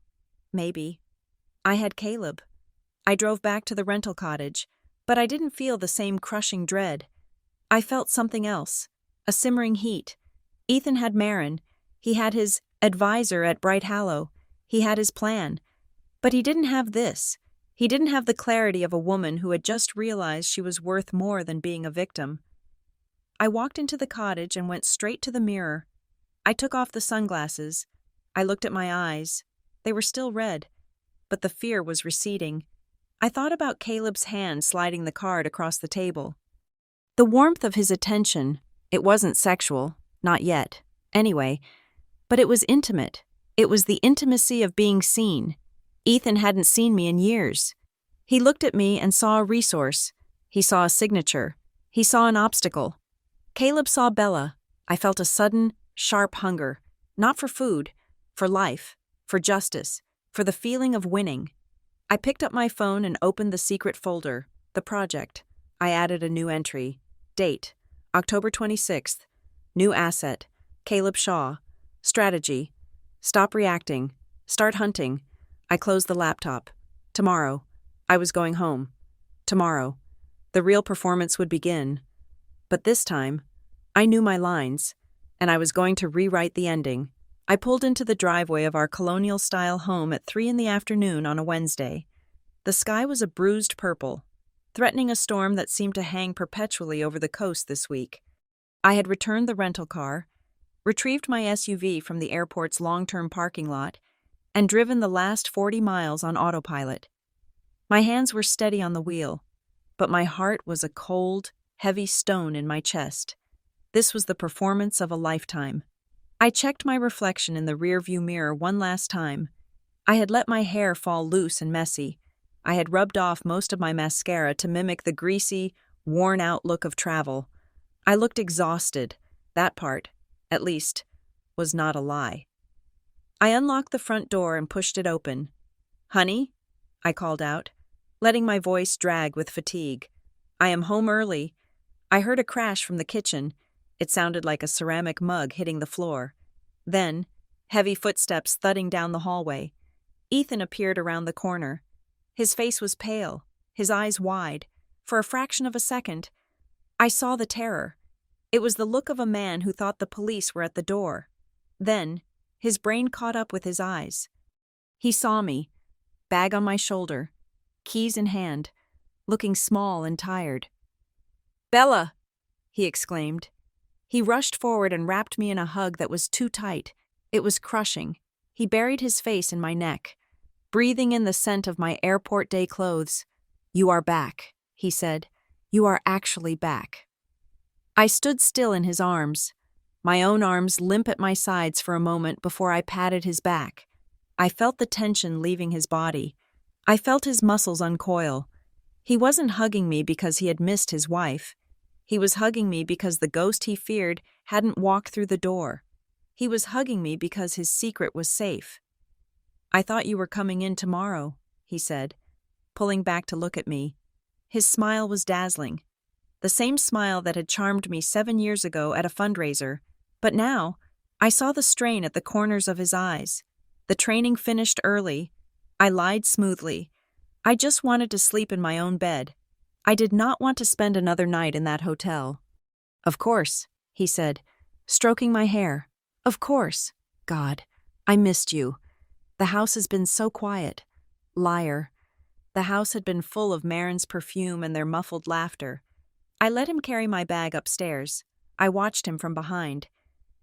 maybe, I had Caleb. I drove back to the rental cottage, but I didn't feel the same crushing dread. I felt something else, a simmering heat. Ethan had Marin. He had his advisor at Bright Hallow. He had his plan. But he didn't have this. He didn't have the clarity of a woman who had just realized she was worth more than being a victim. I walked into the cottage and went straight to the mirror. I took off the sunglasses. I looked at my eyes. They were still red, but the fear was receding. I thought about Caleb's hand sliding the card across the table. The warmth of his attention, it wasn't sexual, not yet, anyway, but it was intimate. It was the intimacy of being seen. Ethan hadn't seen me in years. He looked at me and saw a resource. He saw a signature. He saw an obstacle. Caleb saw Bella. I felt a sudden, sharp hunger, not for food, for life, for justice, for the feeling of winning. I picked up my phone and opened the secret folder, the project. I added a new entry. Date, October 26th. New asset, Caleb Shaw. Strategy, stop reacting, start hunting. I closed the laptop. Tomorrow. I was going home. Tomorrow. The real performance would begin. But this time, I knew my lines, and I was going to rewrite the ending. I pulled into the driveway of our colonial-style home at 3 p.m. on a Wednesday. The sky was a bruised purple, threatening a storm that seemed to hang perpetually over the coast this week. I had returned the rental car, retrieved my SUV from the airport's long-term parking lot, and driven the last 40 miles on autopilot. My hands were steady on the wheel, but my heart was a cold, heavy stone in my chest. This was the performance of a lifetime. I checked my reflection in the rearview mirror one last time. I had let my hair fall loose and messy. I had rubbed off most of my mascara to mimic the greasy, worn-out look of travel. I looked exhausted. That part, at least, was not a lie. I unlocked the front door and pushed it open. "Honey?" I called out, letting my voice drag with fatigue. "I am home early." I heard a crash from the kitchen. It sounded like a ceramic mug hitting the floor. Then, heavy footsteps thudding down the hallway. Ethan appeared around the corner. His face was pale, his eyes wide. For a fraction of a second, I saw the terror. It was the look of a man who thought the police were at the door. Then, his brain caught up with his eyes. He saw me, bag on my shoulder, keys in hand, looking small and tired. "Bella!" he exclaimed. He rushed forward and wrapped me in a hug that was too tight. It was crushing. He buried his face in my neck, breathing in the scent of my airport day clothes. "You are back," he said. "You are actually back." I stood still in his arms, my own arms limp at my sides for a moment before I patted his back. I felt the tension leaving his body. I felt his muscles uncoil. He wasn't hugging me because he had missed his wife. He was hugging me because the ghost he feared hadn't walked through the door. He was hugging me because his secret was safe. "I thought you were coming in tomorrow," he said, pulling back to look at me. His smile was dazzling. The same smile that had charmed me 7 years ago at a fundraiser, but now, I saw the strain at the corners of his eyes. The training finished early. I lied smoothly. I just wanted to sleep in my own bed. I did not want to spend another night in that hotel. Of course, he said, stroking my hair. Of course. God, I missed you. The house has been so quiet. Liar. The house had been full of Marin's perfume and their muffled laughter. I let him carry my bag upstairs. I watched him from behind.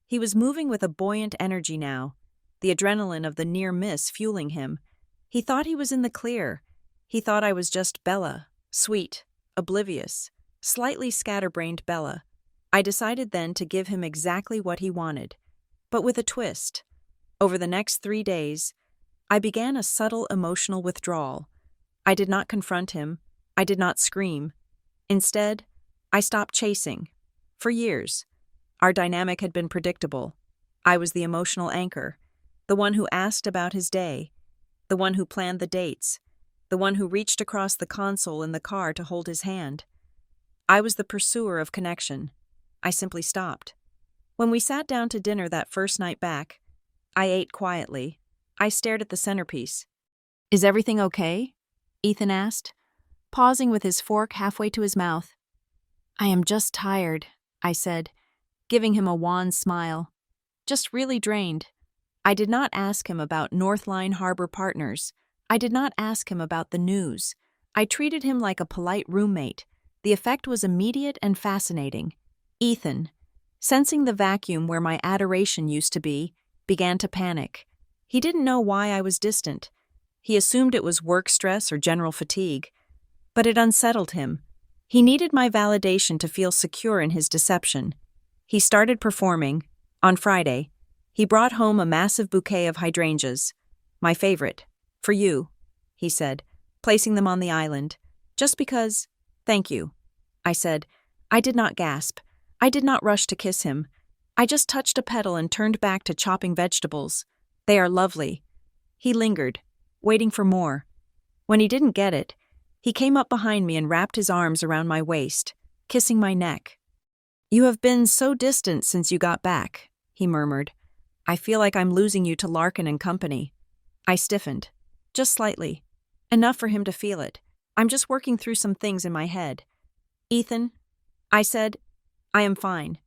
He was moving with a buoyant energy now, the adrenaline of the near miss fueling him. He thought he was in the clear. He thought I was just Bella, sweet, oblivious, slightly scatterbrained Bella. I decided then to give him exactly what he wanted, but with a twist. Over the next 3 days, I began a subtle emotional withdrawal. I did not confront him. I did not scream. Instead, I stopped chasing. For years, our dynamic had been predictable. I was the emotional anchor, the one who asked about his day, the one who planned the dates, the one who reached across the console in the car to hold his hand. I was the pursuer of connection. I simply stopped. When we sat down to dinner that first night back, I ate quietly. I stared at the centerpiece. "Is everything okay?" Ethan asked, pausing with his fork halfway to his mouth. "I am just tired," I said, giving him a wan smile. "Just really drained." I did not ask him about Northline Harbor Partners. I did not ask him about the news. I treated him like a polite roommate. The effect was immediate and fascinating. Ethan, sensing the vacuum where my adoration used to be, began to panic. He didn't know why I was distant. He assumed it was work stress or general fatigue. But it unsettled him. He needed my validation to feel secure in his deception. He started performing. On Friday, he brought home a massive bouquet of hydrangeas. "My favorite. For you," he said, placing them on the island. "Just because, thank you," I said. I did not gasp. I did not rush to kiss him. I just touched a petal and turned back to chopping vegetables. "They are lovely." He lingered, waiting for more. When he didn't get it, he came up behind me and wrapped his arms around my waist, kissing my neck. "You have been so distant since you got back," he murmured. "I feel like I'm losing you to Larkin and company." I stiffened, just slightly, enough for him to feel it. "I'm just working through some things in my head." "Ethan," I said, "I am fine."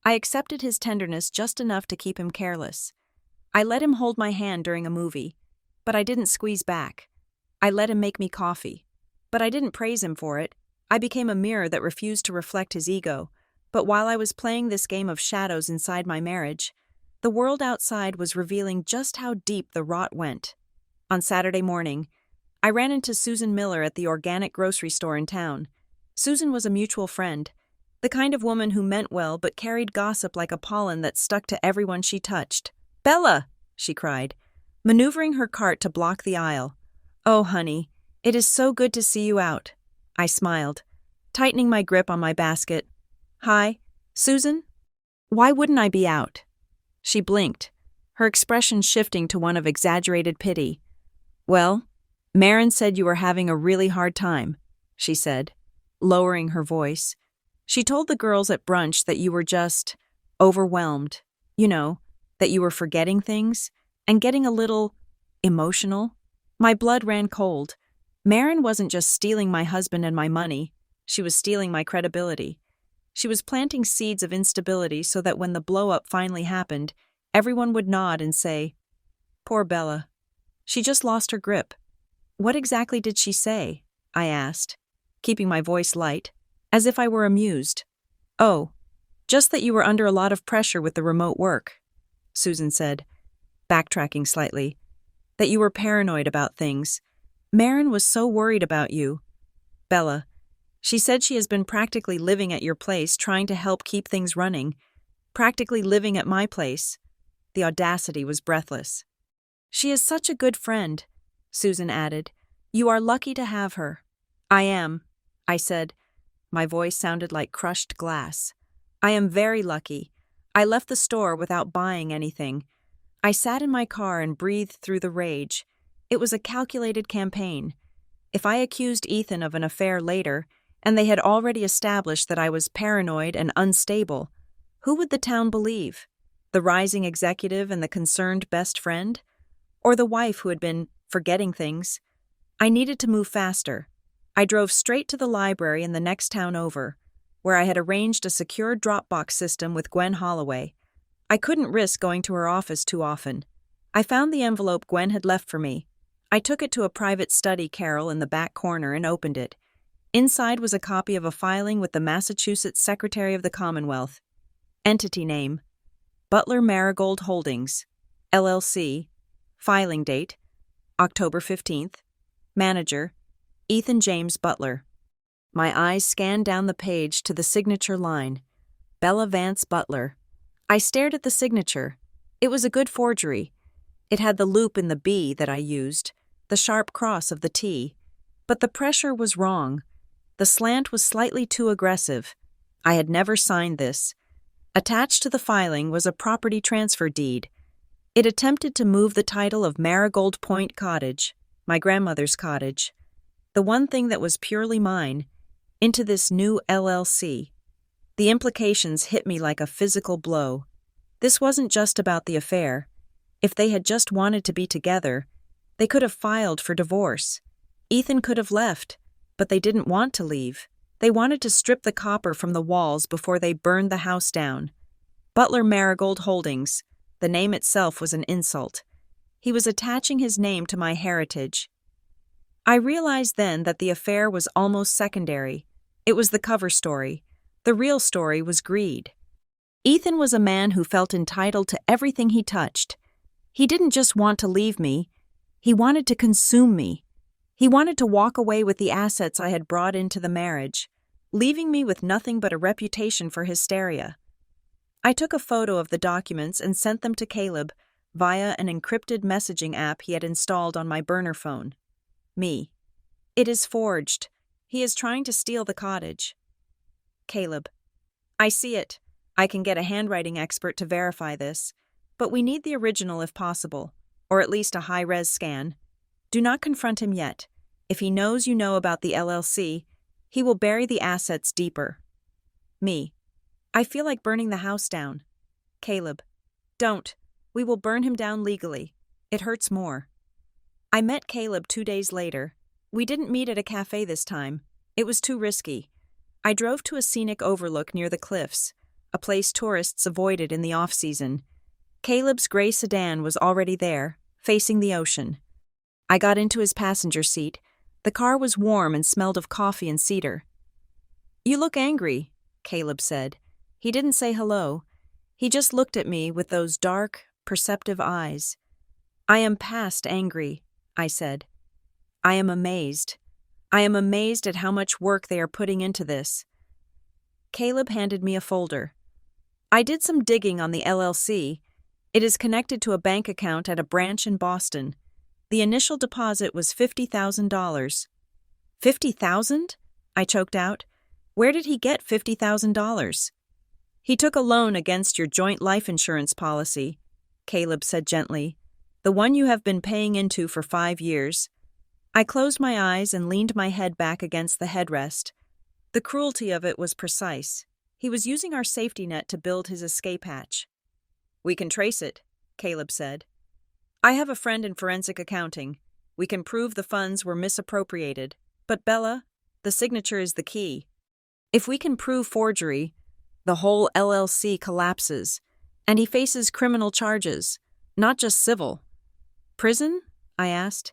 I accepted his tenderness just enough to keep him careless. I let him hold my hand during a movie, but I didn't squeeze back. I let him make me coffee, but I didn't praise him for it. I became a mirror that refused to reflect his ego. But while I was playing this game of shadows inside my marriage, the world outside was revealing just how deep the rot went. On Saturday morning, I ran into Susan Miller at the organic grocery store in town. Susan was a mutual friend, the kind of woman who meant well but carried gossip like a pollen that stuck to everyone she touched. "Bella!" she cried, maneuvering her cart to block the aisle. "Oh, honey, it is so good to see you out." I smiled, tightening my grip on my basket. "Hi, Susan? Why wouldn't I be out?" She blinked, her expression shifting to one of exaggerated pity. "Well, Marin said you were having a really hard time," she said, lowering her voice. "She told the girls at brunch that you were just overwhelmed, that you were forgetting things and getting a little emotional." My blood ran cold. Marin wasn't just stealing my husband and my money, she was stealing my credibility. She was planting seeds of instability so that when the blow-up finally happened, everyone would nod and say, "Poor Bella. She just lost her grip." "What exactly did she say?" I asked, keeping my voice light, as if I were amused. "Oh, just that you were under a lot of pressure with the remote work," Susan said, backtracking slightly. "That you were paranoid about things. Marin was so worried about you. Bella, she said she has been practically living at your place trying to help keep things running. Practically living at my place." The audacity was breathless. "She is such a good friend," Susan added. "You are lucky to have her." "I am," I said. My voice sounded like crushed glass. "I am very lucky. I left the store without buying anything. I sat in my car and breathed through the rage. It was a calculated campaign. If I accused Ethan of an affair later, and they had already established that I was paranoid and unstable, who would the town believe? The rising executive and the concerned best friend? Or the wife who had been forgetting things? I needed to move faster. I drove straight to the library in the next town over, where I had arranged a secure Dropbox system with Gwen Holloway. I couldn't risk going to her office too often. I found the envelope Gwen had left for me. I took it to a private study Carol in the back corner and opened it. Inside was a copy of a filing with the Massachusetts Secretary of the Commonwealth. Entity name: Butler Marigold Holdings, LLC. Filing date: October 15th. Manager: Ethan James Butler. My eyes scanned down the page to the signature line: Bella Vance Butler. I stared at the signature. It was a good forgery. It had the loop in the B that I used, the sharp cross of the T. But the pressure was wrong. The slant was slightly too aggressive. I had never signed this. Attached to the filing was a property transfer deed. It attempted to move the title of Marigold Point Cottage, my grandmother's cottage, the one thing that was purely mine, into this new LLC. The implications hit me like a physical blow. This wasn't just about the affair. If they had just wanted to be together, they could have filed for divorce. Ethan could have left, but they didn't want to leave. They wanted to strip the copper from the walls before they burned the house down. Butler Marigold Holdings. The name itself was an insult. He was attaching his name to my heritage. I realized then that the affair was almost secondary. It was the cover story. The real story was greed. Ethan was a man who felt entitled to everything he touched. He didn't just want to leave me. He wanted to consume me. He wanted to walk away with the assets I had brought into the marriage, leaving me with nothing but a reputation for hysteria. I took a photo of the documents and sent them to Caleb via an encrypted messaging app he had installed on my burner phone. Me. It is forged. He is trying to steal the cottage. Caleb. I see it. I can get a handwriting expert to verify this, but we need the original if possible, or at least a high-res scan. Do not confront him yet. If he knows you know about the LLC, he will bury the assets deeper. Me. I feel like burning the house down. Caleb. Don't. We will burn him down legally. It hurts more. I met Caleb 2 days later. We didn't meet at a cafe this time. It was too risky. I drove to a scenic overlook near the cliffs, a place tourists avoided in the off-season. Caleb's gray sedan was already there, facing the ocean. I got into his passenger seat. The car was warm and smelled of coffee and cedar. You look angry, Caleb said. He didn't say hello. He just looked at me with those dark, perceptive eyes. I am past angry, I said. I am amazed. I am amazed at how much work they are putting into this. Caleb handed me a folder. I did some digging on the LLC. It is connected to a bank account at a branch in Boston. The initial deposit was $50,000. $50,000? I choked out. Where did he get $50,000? He took a loan against your joint life insurance policy, Caleb said gently, the one you have been paying into for 5 years. I closed my eyes and leaned my head back against the headrest. The cruelty of it was precise. He was using our safety net to build his escape hatch. We can trace it, Caleb said. I have a friend in forensic accounting. We can prove the funds were misappropriated. But Bella, the signature is the key. If we can prove forgery, the whole LLC collapses, and he faces criminal charges, not just civil. Prison? I asked.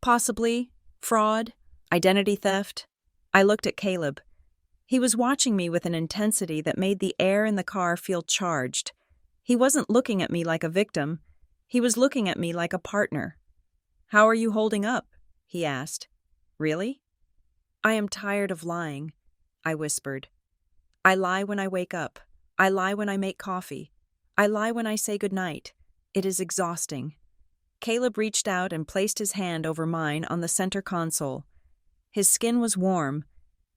Possibly. Fraud? Identity theft? I looked at Caleb. He was watching me with an intensity that made the air in the car feel charged. He wasn't looking at me like a victim. He was looking at me like a partner. How are you holding up? He asked. Really? I am tired of lying, I whispered. I lie when I wake up. I lie when I make coffee. I lie when I say goodnight. It is exhausting. Caleb reached out and placed his hand over mine on the center console. His skin was warm.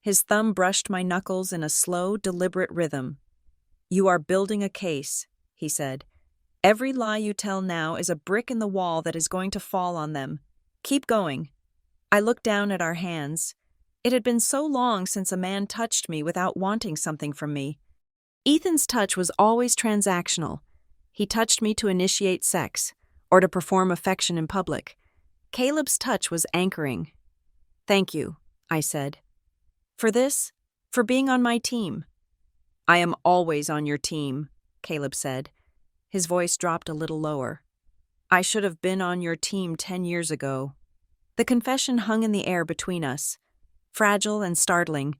His thumb brushed my knuckles in a slow, deliberate rhythm. You are building a case, he said. Every lie you tell now is a brick in the wall that is going to fall on them. Keep going. I looked down at our hands. It had been so long since a man touched me without wanting something from me. Ethan's touch was always transactional. He touched me to initiate sex, or to perform affection in public. Caleb's touch was anchoring. "Thank you," I said. "For this? For being on my team?" "I am always on your team," Caleb said. His voice dropped a little lower. "I should have been on your team 10 years ago." The confession hung in the air between us. Fragile and startling,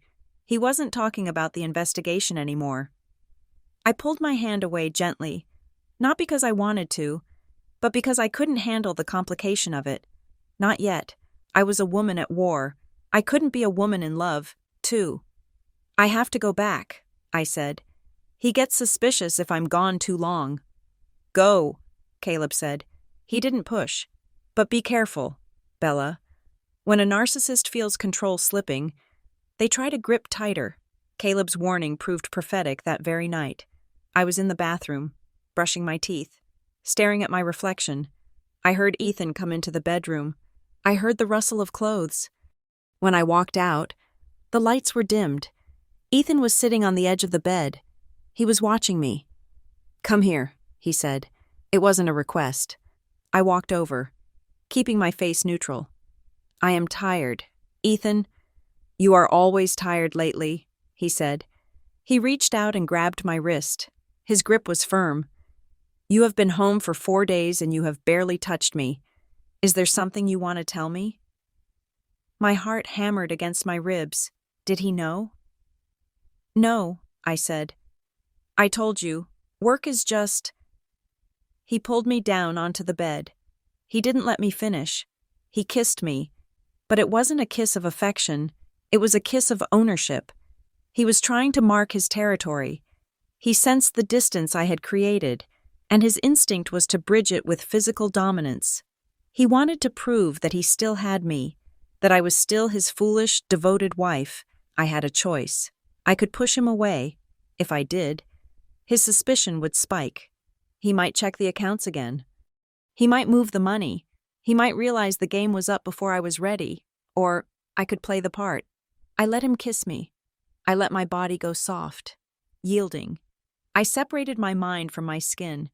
he wasn't talking about the investigation anymore. I pulled my hand away gently, not because I wanted to, but because I couldn't handle the complication of it. Not yet. I was a woman at war. I couldn't be a woman in love, too. "I have to go back," I said. "He gets suspicious if I'm gone too long." "Go," Caleb said. He didn't push. "But be careful, Bella. When a narcissist feels control slipping, they try to grip tighter." Caleb's warning proved prophetic that very night. I was in the bathroom, brushing my teeth, staring at my reflection. I heard Ethan come into the bedroom. I heard the rustle of clothes. When I walked out, the lights were dimmed. Ethan was sitting on the edge of the bed. He was watching me. "Come here," he said. It wasn't a request. I walked over, keeping my face neutral. "I am tired. Ethan, you are always tired lately," he said. He reached out and grabbed my wrist. His grip was firm. "You have been home for 4 days and you have barely touched me. Is there something you want to tell me?" My heart hammered against my ribs. Did he know? "No," I said. "I told you, work is just—" He pulled me down onto the bed. He didn't let me finish. He kissed me. But it wasn't a kiss of affection. It was a kiss of ownership. He was trying to mark his territory. He sensed the distance I had created, and his instinct was to bridge it with physical dominance. He wanted to prove that he still had me, that I was still his foolish, devoted wife. I had a choice. I could push him away. If I did, his suspicion would spike. He might check the accounts again. He might move the money. He might realize the game was up before I was ready, or I could play the part. I let him kiss me. I let my body go soft, yielding. I separated my mind from my skin.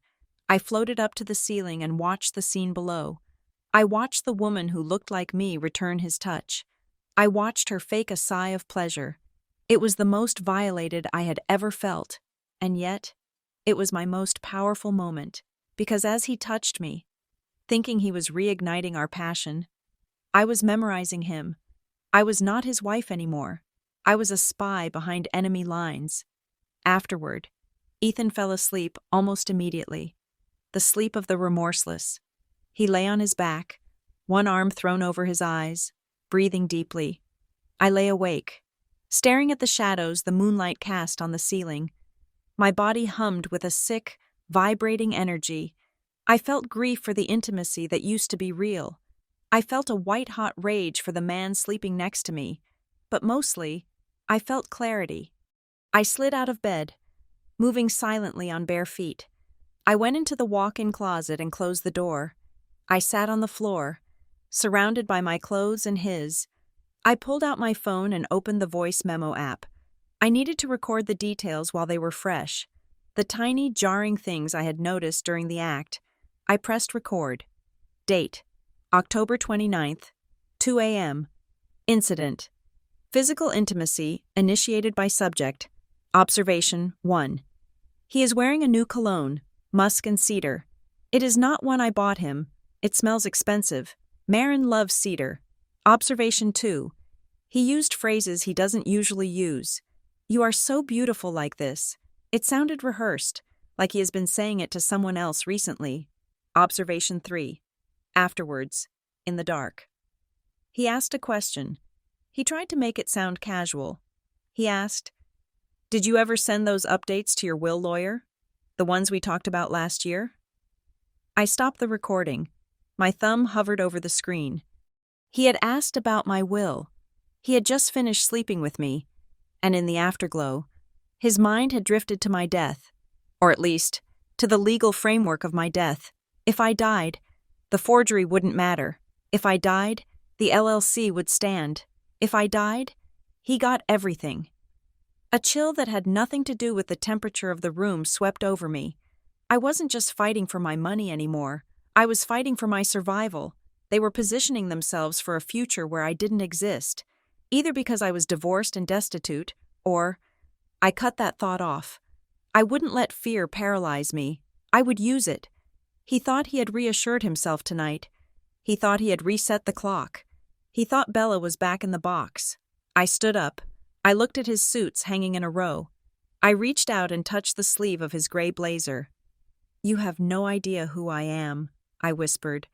I floated up to the ceiling and watched the scene below. I watched the woman who looked like me return his touch. I watched her fake a sigh of pleasure. It was the most violated I had ever felt, and yet, it was my most powerful moment, because as he touched me, thinking he was reigniting our passion, I was memorizing him. I was not his wife anymore. I was a spy behind enemy lines. Afterward, Ethan fell asleep almost immediately, the sleep of the remorseless. He lay on his back, one arm thrown over his eyes, breathing deeply. I lay awake, staring at the shadows the moonlight cast on the ceiling. My body hummed with a sick, vibrating energy. I felt grief for the intimacy that used to be real. I felt a white-hot rage for the man sleeping next to me, but mostly, I felt clarity. I slid out of bed, moving silently on bare feet. I went into the walk-in closet and closed the door. I sat on the floor, surrounded by my clothes and his. I pulled out my phone and opened the voice memo app. I needed to record the details while they were fresh, the tiny, jarring things I had noticed during the act. I pressed record. Date: October 29th, 2 a.m. Incident: physical intimacy initiated by subject. Observation 1. He is wearing a new cologne, musk and cedar. It is not one I bought him. It smells expensive. Marin loves cedar. Observation 2. He used phrases he doesn't usually use. "You are so beautiful like this." It sounded rehearsed, like he has been saying it to someone else recently. Observation 3. Afterwards, in the dark. He asked a question. He tried to make it sound casual. He asked, "Did you ever send those updates to your will lawyer? The ones we talked about last year?" I stopped the recording. My thumb hovered over the screen. He had asked about my will. He had just finished sleeping with me, and in the afterglow, his mind had drifted to my death, or at least, to the legal framework of my death. If I died, the forgery wouldn't matter. If I died, the LLC would stand. If I died, he got everything. A chill that had nothing to do with the temperature of the room swept over me. I wasn't just fighting for my money anymore. I was fighting for my survival. They were positioning themselves for a future where I didn't exist, either because I was divorced and destitute, or I cut that thought off. I wouldn't let fear paralyze me. I would use it. He thought he had reassured himself tonight. He thought he had reset the clock. He thought Bella was back in the box. I stood up. I looked at his suits hanging in a row. I reached out and touched the sleeve of his gray blazer. "You have no idea who I am," I whispered.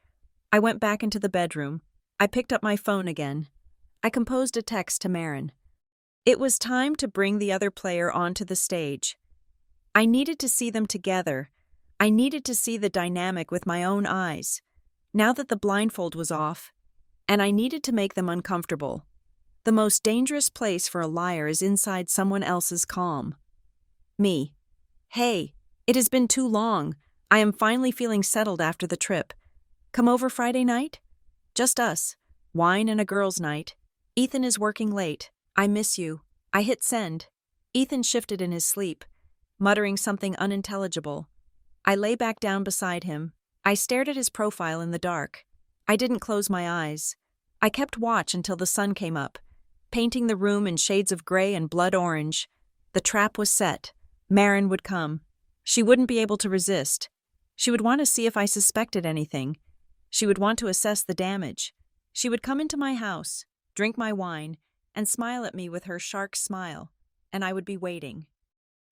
I went back into the bedroom. I picked up my phone again. I composed a text to Marin. It was time to bring the other player onto the stage. I needed to see them together. I needed to see the dynamic with my own eyes, now that the blindfold was off, and I needed to make them uncomfortable. The most dangerous place for a liar is inside someone else's calm. Me. "Hey, it has been too long. I am finally feeling settled after the trip. Come over Friday night? Just us. Wine and a girls' night. Ethan is working late. I miss you." I hit send. Ethan shifted in his sleep, muttering something unintelligible. I lay back down beside him. I stared at his profile in the dark. I didn't close my eyes. I kept watch until the sun came up, painting the room in shades of gray and blood orange. The trap was set. Marin would come. She wouldn't be able to resist. She would want to see if I suspected anything. She would want to assess the damage. She would come into my house, drink my wine, and smile at me with her shark smile, and I would be waiting.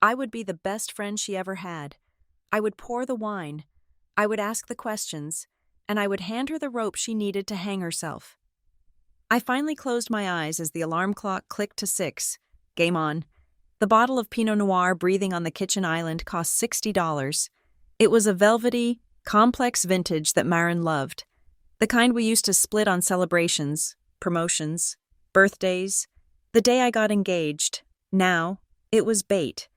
I would be the best friend she ever had. I would pour the wine. I would ask the questions, and I would hand her the rope she needed to hang herself. I finally closed my eyes as the alarm clock clicked to 6. Game on. The bottle of Pinot Noir breathing on the kitchen island cost $60. It was a velvety, complex vintage that Marin loved, the kind we used to split on celebrations, promotions, birthdays. The day I got engaged. Now, it was bait.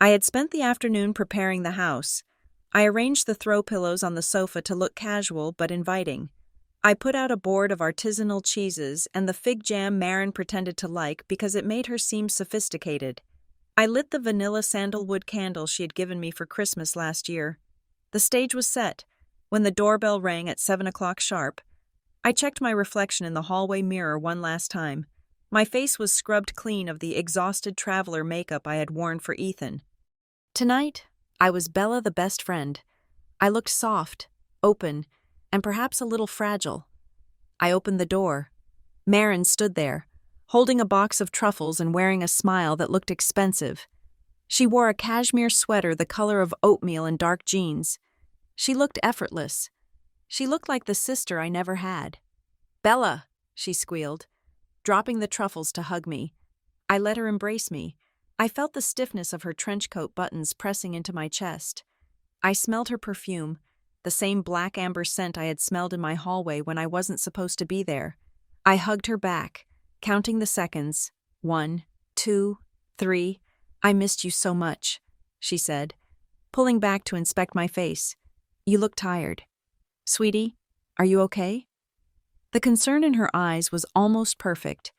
I had spent the afternoon preparing the house. I arranged the throw pillows on the sofa to look casual but inviting. I put out a board of artisanal cheeses and the fig jam Marin pretended to like because it made her seem sophisticated. I lit the vanilla sandalwood candle she had given me for Christmas last year. The stage was set. When the doorbell rang at 7 o'clock sharp, I checked my reflection in the hallway mirror one last time. My face was scrubbed clean of the exhausted traveler makeup I had worn for Ethan. Tonight, I was Bella the best friend. I looked soft, open, and perhaps a little fragile. I opened the door. Marin stood there, holding a box of truffles and wearing a smile that looked expensive. She wore a cashmere sweater the color of oatmeal and dark jeans. She looked effortless. She looked like the sister I never had. "Bella," she squealed, dropping the truffles to hug me. I let her embrace me. I felt the stiffness of her trench coat buttons pressing into my chest. I smelled her perfume, the same black amber scent I had smelled in my hallway when I wasn't supposed to be there. I hugged her back, counting the seconds. 1, 2, 3. "I missed you so much," she said, pulling back to inspect my face. "You look tired. Sweetie, are you okay?" The concern in her eyes was almost perfect.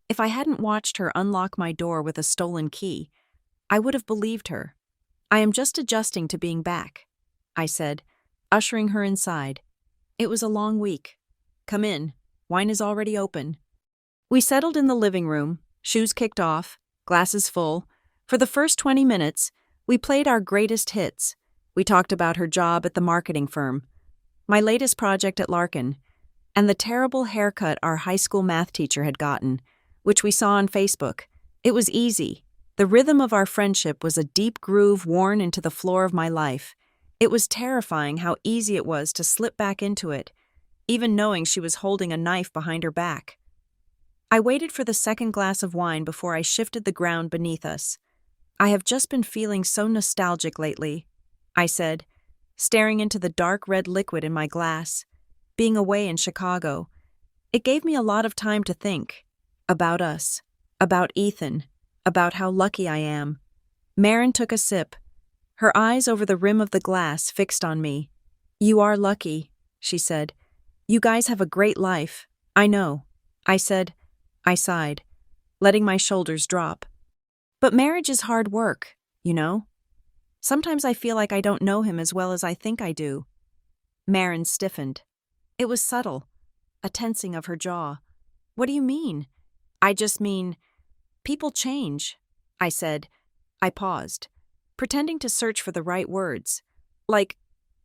If I hadn't watched her unlock my door with a stolen key, I would have believed her. "I am just adjusting to being back," I said, ushering her inside. "It was a long week. Come in. Wine is already open." We settled in the living room, shoes kicked off, glasses full. For the first 20 minutes, we played our greatest hits. We talked about her job at the marketing firm, my latest project at Larkin, and the terrible haircut our high school math teacher had gotten, which we saw on Facebook. It was easy. The rhythm of our friendship was a deep groove worn into the floor of my life. It was terrifying how easy it was to slip back into it, even knowing she was holding a knife behind her back. I waited for the second glass of wine before I shifted the ground beneath us. "I have just been feeling so nostalgic lately," I said, staring into the dark red liquid in my glass. Being away in Chicago, it gave me a lot of time to think. About us, about Ethan, about how lucky I am. Marin took a sip, her eyes over the rim of the glass fixed on me. "You are lucky," she said. "You guys have a great life. I know." I said. I sighed, letting my shoulders drop. "But marriage is hard work, you know?" Sometimes I feel like I don't know him as well as I think I do." Marin stiffened. It was subtle, a tensing of her jaw. "What do you mean?" "I just mean, people change," I said. I paused, pretending to search for the right words. Like,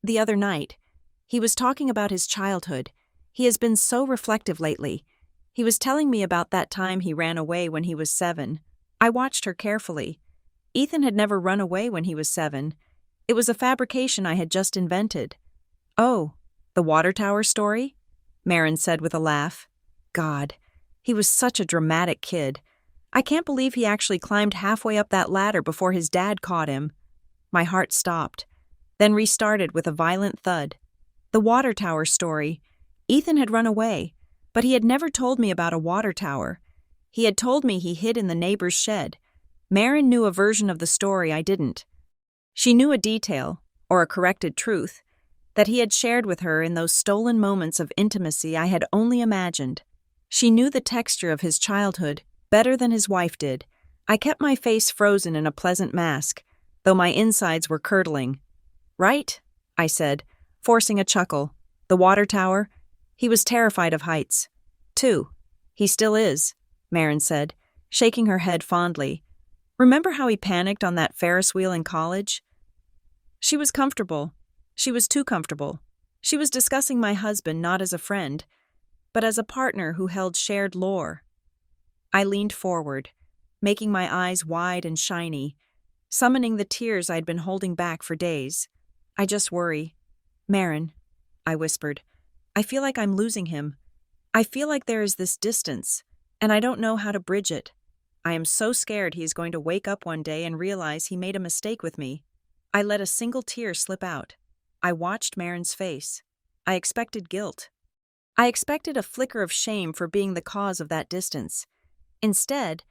the other night, he was talking about his childhood. He has been so reflective lately. He was telling me about that time he ran away when he was 7. I watched her carefully. Ethan had never run away when he was 7. It was a fabrication I had just invented. "Oh, the water tower story?" Marin said with a laugh. God, he was such a dramatic kid. I can't believe he actually climbed halfway up that ladder before his dad caught him. My heart stopped, then restarted with a violent thud. The water tower story. Ethan had run away, but he had never told me about a water tower. He had told me he hid in the neighbor's shed. Marin knew a version of the story I didn't. She knew a detail, or a corrected truth, that he had shared with her in those stolen moments of intimacy I had only imagined. She knew the texture of his childhood better than his wife did. I kept my face frozen in a pleasant mask, though my insides were curdling. "Right?" I said, forcing a chuckle. "The water tower?" He was terrified of heights. "Too. He still is," Marin said, shaking her head fondly. "Remember how he panicked on that Ferris wheel in college?" She was comfortable. She was too comfortable. She was discussing my husband not as a friend, but as a partner who held shared lore. I leaned forward, making my eyes wide and shiny, summoning the tears I'd been holding back for days. "I just worry. Marin," I whispered, "I feel like I'm losing him. I feel like there is this distance, and I don't know how to bridge it. I am so scared he is going to wake up one day and realize he made a mistake with me." I let a single tear slip out. I watched Marin's face. I expected guilt. I expected a flicker of shame for being the cause of that distance. Instead,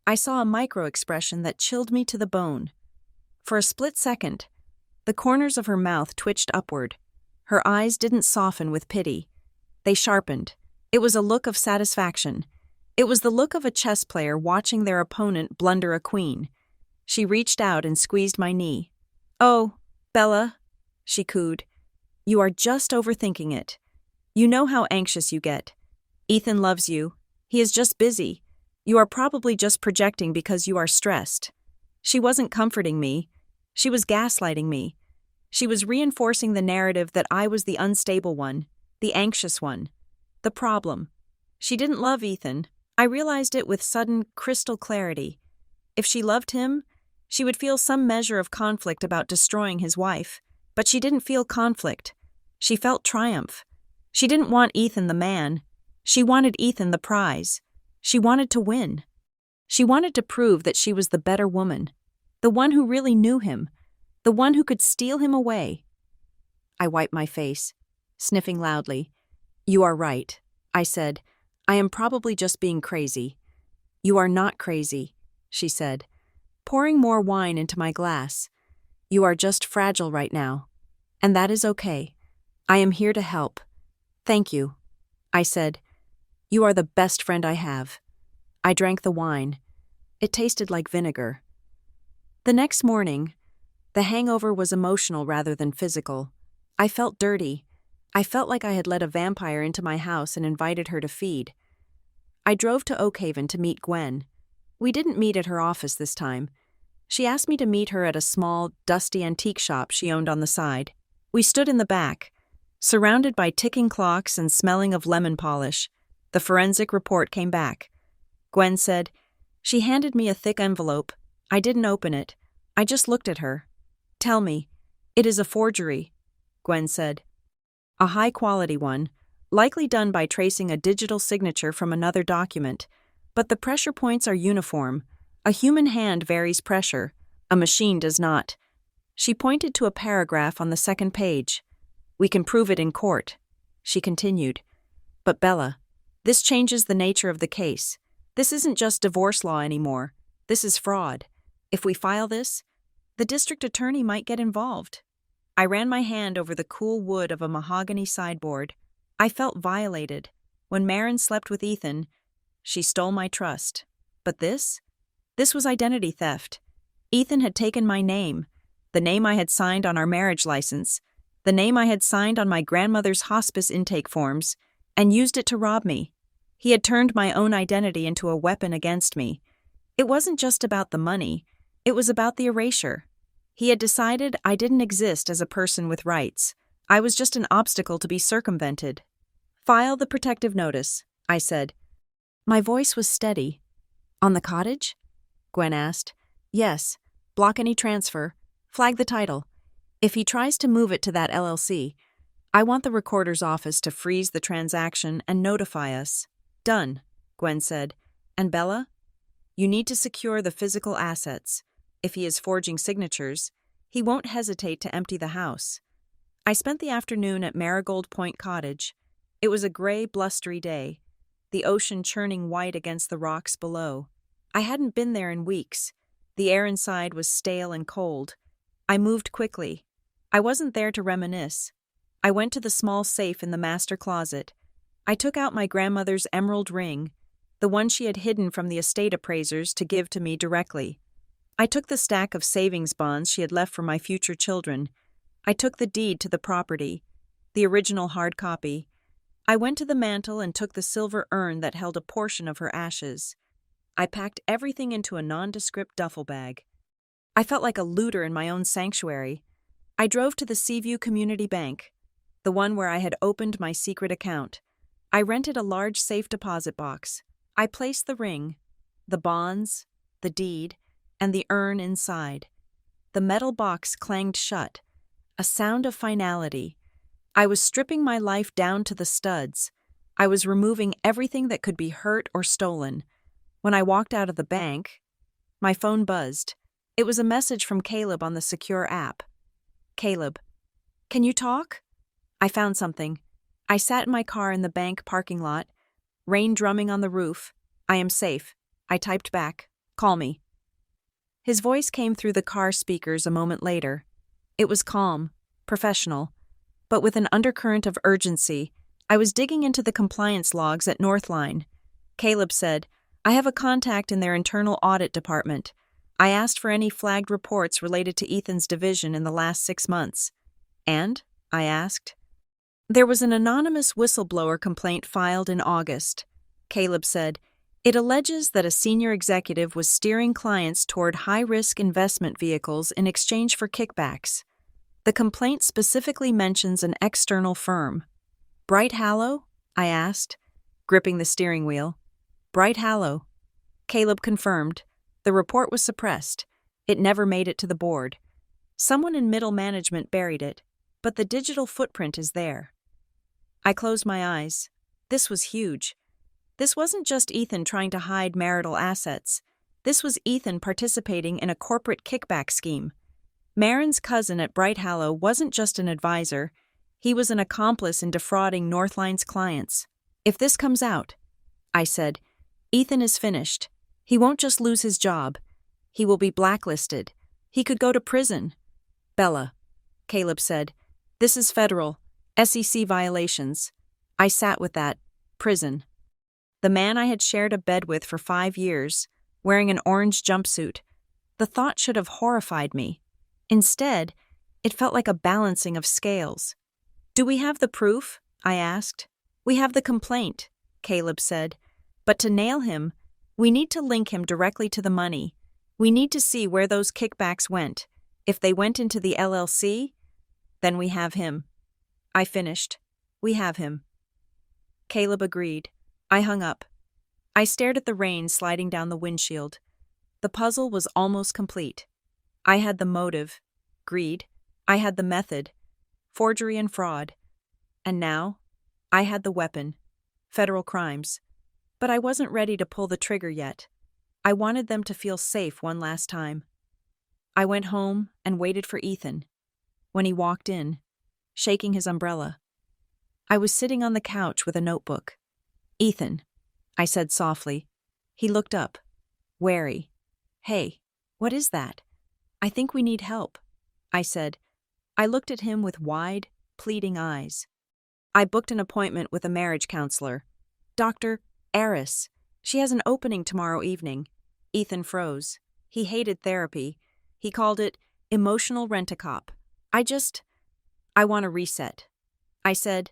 I saw a micro-expression that chilled me to the bone. For a split second, the corners of her mouth twitched upward. Her eyes didn't soften with pity. They sharpened. It was a look of satisfaction. It was the look of a chess player watching their opponent blunder a queen. She reached out and squeezed my knee. "Oh, Bella," she cooed, "you are just overthinking it. You know how anxious you get. Ethan loves you. He is just busy. You are probably just projecting because you are stressed." She wasn't comforting me. She was gaslighting me. She was reinforcing the narrative that I was the unstable one, the anxious one, the problem. She didn't love Ethan. I realized it with sudden, crystal clarity. If she loved him, she would feel some measure of conflict about destroying his wife. But she didn't feel conflict. She felt triumph. She didn't want Ethan the man. She wanted Ethan the prize. She wanted to win. She wanted to prove that she was the better woman, the one who really knew him, the one who could steal him away. I wiped my face, sniffing loudly. "You are right," I said. "I am probably just being crazy." "You are not crazy," she said, pouring more wine into my glass. "You are just fragile right now, and that is okay. I am here to help." "Thank you," I said. "You are the best friend I have." I drank the wine. It tasted like vinegar. The next morning, the hangover was emotional rather than physical. I felt dirty. I felt like I had let a vampire into my house and invited her to feed. I drove to Oakhaven to meet Gwen. We didn't meet at her office this time. She asked me to meet her at a small, dusty antique shop she owned on the side. We stood in the back, surrounded by ticking clocks and smelling of lemon polish. The forensic report came back. Gwen said, She handed me a thick envelope. I didn't open it. I just looked at her. "Tell me, it is a forgery," Gwen said. "A high-quality one, likely done by tracing a digital signature from another document. But the pressure points are uniform. A human hand varies pressure. A machine does not." She pointed to a paragraph on the second page. "We can prove it in court," she continued. "But Bella, this changes the nature of the case. This isn't just divorce law anymore. This is fraud. If we file this, the district attorney might get involved." I ran my hand over the cool wood of a mahogany sideboard. I felt violated. When Marin slept with Ethan, she stole my trust. But this? This was identity theft. Ethan had taken my name. the name I had signed on our marriage license, the name I had signed on my grandmother's hospice intake forms, and used it to rob me. He had turned my own identity into a weapon against me. It wasn't just about the money, it was about the erasure. He had decided I didn't exist as a person with rights. I was just an obstacle to be circumvented. "File the protective notice," I said. My voice was steady. "On the cottage?" Gwen asked. "Yes. Block any transfer. Flag the title. If he tries to move it to that LLC, I want the recorder's office to freeze the transaction and notify us." "Done," Gwen said. "And Bella? You need to secure the physical assets. If he is forging signatures, he won't hesitate to empty the house." I spent the afternoon at Marigold Point Cottage. It was a gray, blustery day, the ocean churning white against the rocks below. I hadn't been there in weeks. The air inside was stale and cold. I moved quickly. I wasn't there to reminisce. I went to the small safe in the master closet. I took out my grandmother's emerald ring, the one she had hidden from the estate appraisers to give to me directly. I took the stack of savings bonds she had left for my future children. I took the deed to the property, the original hard copy. I went to the mantel and took the silver urn that held a portion of her ashes. I packed everything into a nondescript duffel bag. I felt like a looter in my own sanctuary. I drove to the Seaview Community Bank, the one where I had opened my secret account. I rented a large safe deposit box. I placed the ring, the bonds, the deed, and the urn inside. The metal box clanged shut, a sound of finality. I was stripping my life down to the studs. I was removing everything that could be hurt or stolen. When I walked out of the bank, my phone buzzed. It was a message from Caleb on the secure app. "Caleb, can you talk?" I found something. I sat in my car in the bank parking lot, rain drumming on the roof. "I am safe." I typed back, "Call me." His voice came through the car speakers a moment later. It was calm, professional, but with an undercurrent of urgency. I was digging into the compliance logs at Northline. Caleb said, "I have a contact in their internal audit department. I asked for any flagged reports related to Ethan's division in the last 6 months." "And?" I asked. "There was an anonymous whistleblower complaint filed in August." Caleb said, "It alleges that a senior executive was steering clients toward high-risk investment vehicles in exchange for kickbacks. The complaint specifically mentions an external firm." "Bright Hallow?" I asked, gripping the steering wheel. "Bright Hallow." Caleb confirmed. The report was suppressed. It never made it to the board. Someone in middle management buried it, but the digital footprint is there. I closed my eyes. This was huge. This wasn't just Ethan trying to hide marital assets. This was Ethan participating in a corporate kickback scheme. Marin's cousin at Bright Hallow wasn't just an advisor. He was an accomplice in defrauding Northline's clients. "If this comes out," I said, "Ethan is finished. He won't just lose his job. He will be blacklisted. He could go to prison." "Bella," Caleb said, "this is federal. SEC violations." I sat with that. Prison. The man I had shared a bed with for 5 years, wearing an orange jumpsuit. The thought should have horrified me. Instead, it felt like a balancing of scales. "Do we have the proof?" I asked. "We have the complaint," Caleb said. "But to nail him, we need to link him directly to the money. We need to see where those kickbacks went. If they went into the LLC, then we have him." I finished. "We have him." Caleb agreed. I hung up. I stared at the rain sliding down the windshield. The puzzle was almost complete. I had the motive, greed. I had the method, forgery and fraud. And now, I had the weapon, federal crimes. But I wasn't ready to pull the trigger yet. I wanted them to feel safe one last time. I went home and waited for Ethan. When he walked in, shaking his umbrella, I was sitting on the couch with a notebook. "Ethan," I said softly. He looked up, wary. "Hey, what is that?" "I think we need help," I said. I looked at him with wide, pleading eyes. "I booked an appointment with a marriage counselor. Dr. Eris. She has an opening tomorrow evening." Ethan froze. He hated therapy. He called it Emotional rent-a-cop. I want a reset. I said,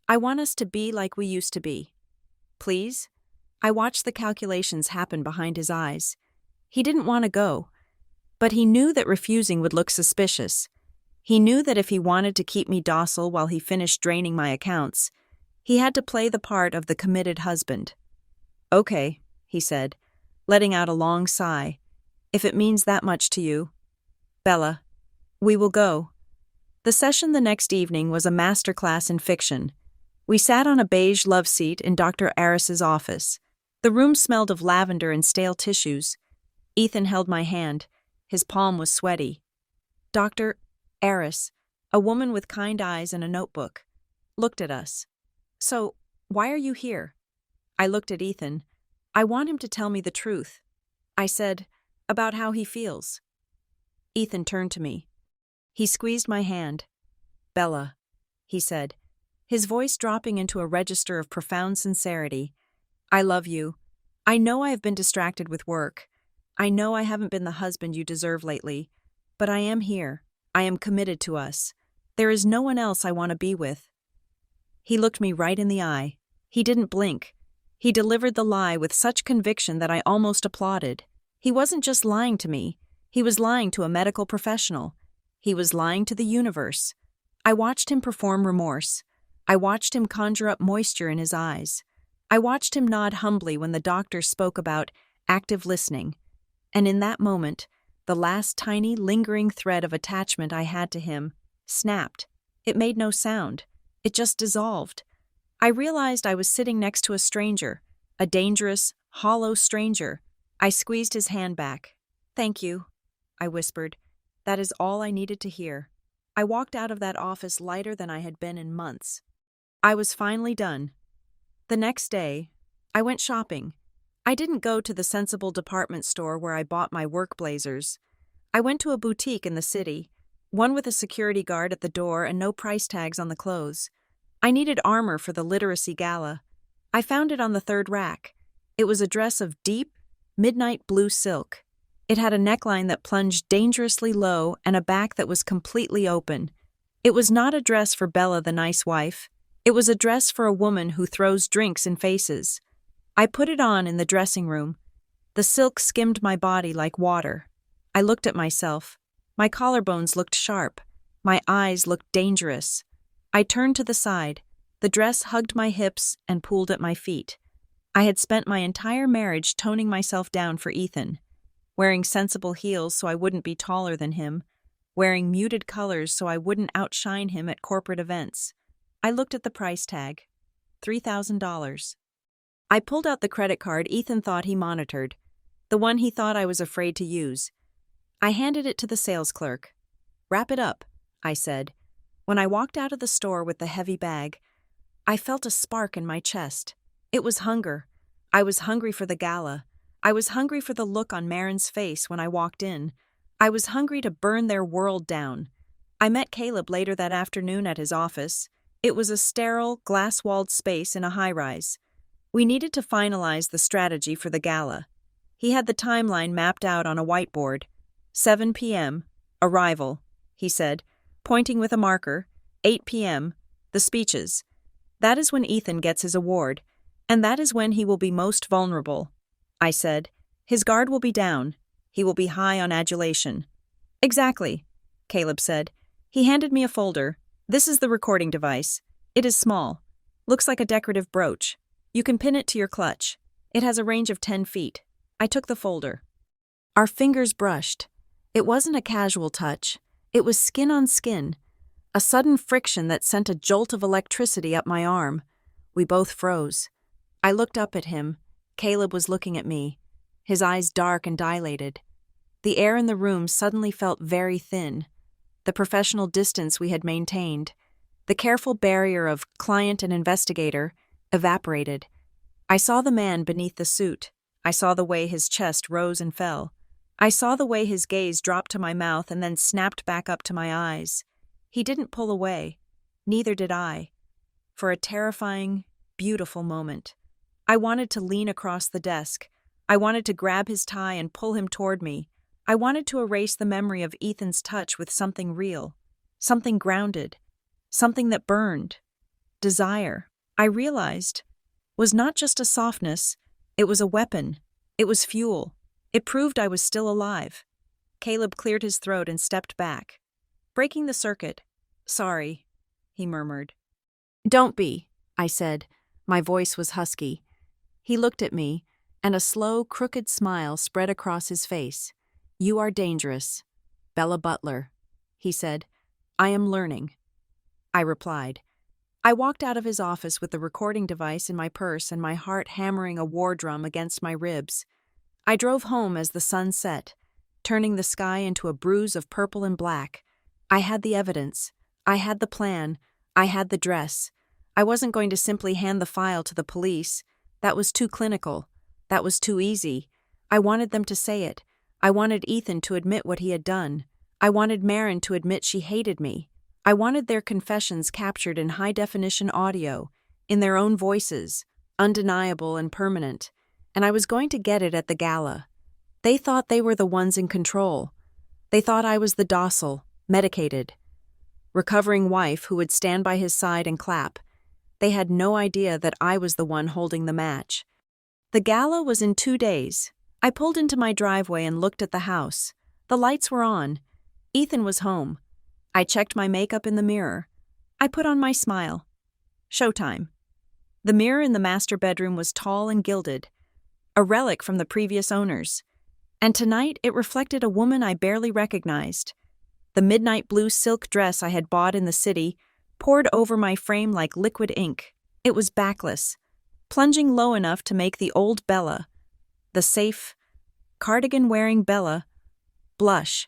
I want us to be like we used to be. Please? I watched the calculations happen behind his eyes. He didn't want to go, but he knew that refusing would look suspicious. He knew that if he wanted to keep me docile while he finished draining my accounts, he had to play the part of the committed husband. Okay, he said, letting out a long sigh. If it means that much to you. Bella, we will go. The session the next evening was a masterclass in fiction. We sat on a beige love seat in Dr. Aris's office. The room smelled of lavender and stale tissues. Ethan held my hand. His palm was sweaty. Dr. Aris, a woman with kind eyes and a notebook, looked at us. So, why are you here? I looked at Ethan. I want him to tell me the truth. I said, about how he feels. Ethan turned to me. He squeezed my hand. Bella, he said, his voice dropping into a register of profound sincerity. I love you. I know I have been distracted with work. I know I haven't been the husband you deserve lately, but I am here. I am committed to us. There is no one else I want to be with. He looked me right in the eye. He didn't blink. He delivered the lie with such conviction that I almost applauded. He wasn't just lying to me. He was lying to a medical professional. He was lying to the universe. I watched him perform remorse. I watched him conjure up moisture in his eyes. I watched him nod humbly when the doctor spoke about active listening. And in that moment, the last tiny, lingering thread of attachment I had to him snapped. It made no sound. It just dissolved. I realized I was sitting next to a stranger, a dangerous, hollow stranger. I squeezed his hand back. Thank you, I whispered. That is all I needed to hear. I walked out of that office lighter than I had been in months. I was finally done. The next day, I went shopping. I didn't go to the sensible department store where I bought my work blazers. I went to a boutique in the city, one with a security guard at the door and no price tags on the clothes. I needed armor for the literacy gala. I found it on the third rack. It was a dress of deep, midnight blue silk. It had a neckline that plunged dangerously low and a back that was completely open. It was not a dress for Bella the nice wife. It was a dress for a woman who throws drinks in faces. I put it on in the dressing room. The silk skimmed my body like water. I looked at myself. My collarbones looked sharp. My eyes looked dangerous. I turned to the side. The dress hugged my hips and pooled at my feet. I had spent my entire marriage toning myself down for Ethan, wearing sensible heels so I wouldn't be taller than him, wearing muted colors so I wouldn't outshine him at corporate events. I looked at the price tag. $3,000. I pulled out the credit card Ethan thought he monitored, the one he thought I was afraid to use. I handed it to the sales clerk. Wrap it up, I said. When I walked out of the store with the heavy bag, I felt a spark in my chest. It was hunger. I was hungry for the gala. I was hungry for the look on Marin's face when I walked in. I was hungry to burn their world down. I met Caleb later that afternoon at his office. It was a sterile, glass-walled space in a high-rise. We needed to finalize the strategy for the gala. He had the timeline mapped out on a whiteboard. 7 p.m., arrival, he said, pointing with a marker. 8 p.m., the speeches. That is when Ethan gets his award, and that is when he will be most vulnerable. I said, his guard will be down. He will be high on adulation. Exactly, Caleb said. He handed me a folder. This is the recording device. It is small. Looks like a decorative brooch. You can pin it to your clutch. It has a range of 10 feet. I took the folder. Our fingers brushed. It wasn't a casual touch. It was skin on skin. A sudden friction that sent a jolt of electricity up my arm. We both froze. I looked up at him. Caleb was looking at me, his eyes dark and dilated. The air in the room suddenly felt very thin. The professional distance we had maintained, the careful barrier of client and investigator, evaporated. I saw the man beneath the suit. I saw the way his chest rose and fell. I saw the way his gaze dropped to my mouth and then snapped back up to my eyes. He didn't pull away. Neither did I. For a terrifying, beautiful moment. I wanted to lean across the desk. I wanted to grab his tie and pull him toward me. I wanted to erase the memory of Ethan's touch with something real, something grounded, something that burned. Desire, I realized, was not just a softness, it was a weapon. It was fuel. It proved I was still alive. Caleb cleared his throat and stepped back. Breaking the circuit. Sorry, he murmured. Don't be, I said. My voice was husky. He looked at me, and a slow, crooked smile spread across his face. You are dangerous. Bella Butler, he said. I am learning. I replied. I walked out of his office with the recording device in my purse and my heart hammering a war drum against my ribs. I drove home as the sun set, turning the sky into a bruise of purple and black. I had the evidence. I had the plan. I had the dress. I wasn't going to simply hand the file to the police. That was too clinical. That was too easy. I wanted them to say it. I wanted Ethan to admit what he had done. I wanted Maren to admit she hated me. I wanted their confessions captured in high-definition audio, in their own voices, undeniable and permanent, and I was going to get it at the gala. They thought they were the ones in control. They thought I was the docile, medicated, recovering wife who would stand by his side and clap. They had no idea that I was the one holding the match. The gala was in 2 days. I pulled into my driveway and looked at the house. The lights were on. Ethan was home. I checked my makeup in the mirror. I put on my smile. Showtime. The mirror in the master bedroom was tall and gilded, a relic from the previous owners. And tonight it reflected a woman I barely recognized. The midnight blue silk dress I had bought in the city poured over my frame like liquid ink. It was backless, plunging low enough to make the old Bella, the safe, cardigan-wearing Bella, blush.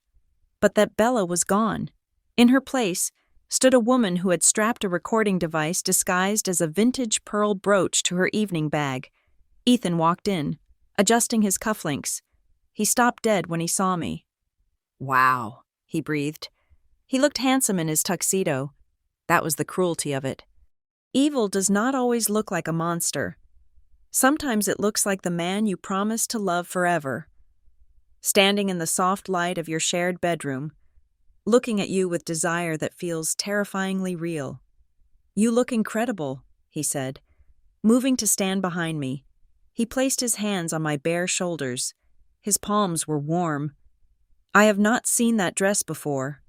But that Bella was gone. In her place stood a woman who had strapped a recording device disguised as a vintage pearl brooch to her evening bag. Ethan walked in, adjusting his cufflinks. He stopped dead when he saw me. Wow, he breathed. He looked handsome in his tuxedo. That was the cruelty of it. Evil does not always look like a monster. Sometimes it looks like the man you promised to love forever. Standing in the soft light of your shared bedroom, looking at you with desire that feels terrifyingly real. You look incredible, he said, moving to stand behind me. He placed his hands on my bare shoulders. His palms were warm. I have not seen that dress before.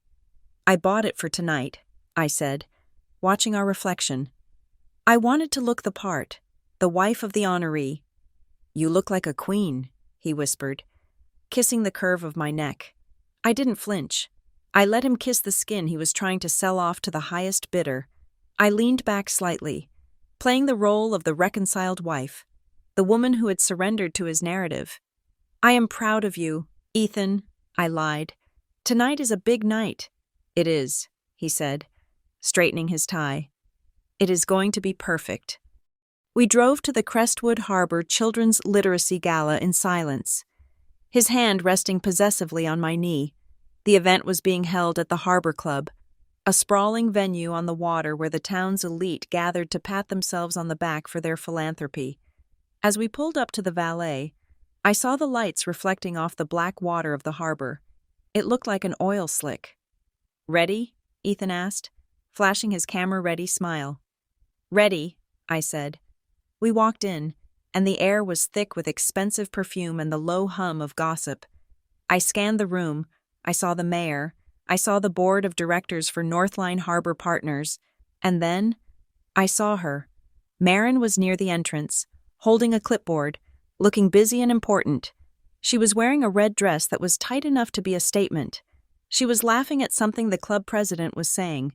I bought it for tonight, I said, watching our reflection. I wanted to look the part, the wife of the honoree. You look like a queen, he whispered, kissing the curve of my neck. I didn't flinch. I let him kiss the skin he was trying to sell off to the highest bidder. I leaned back slightly, playing the role of the reconciled wife, the woman who had surrendered to his narrative. I am proud of you, Ethan, I lied. Tonight is a big night. It is, he said, straightening his tie. It is going to be perfect. We drove to the Crestwood Harbor Children's Literacy Gala in silence, his hand resting possessively on my knee. The event was being held at the Harbor Club, a sprawling venue on the water where the town's elite gathered to pat themselves on the back for their philanthropy. As we pulled up to the valet, I saw the lights reflecting off the black water of the harbor. It looked like an oil slick. Ready? Ethan asked, flashing his camera-ready smile. Ready, I said. We walked in, and the air was thick with expensive perfume and the low hum of gossip. I scanned the room. I saw the mayor. I saw the board of directors for Northline Harbor Partners. And then, I saw her. Maren was near the entrance, holding a clipboard, looking busy and important. She was wearing a red dress that was tight enough to be a statement. She was laughing at something the club president was saying,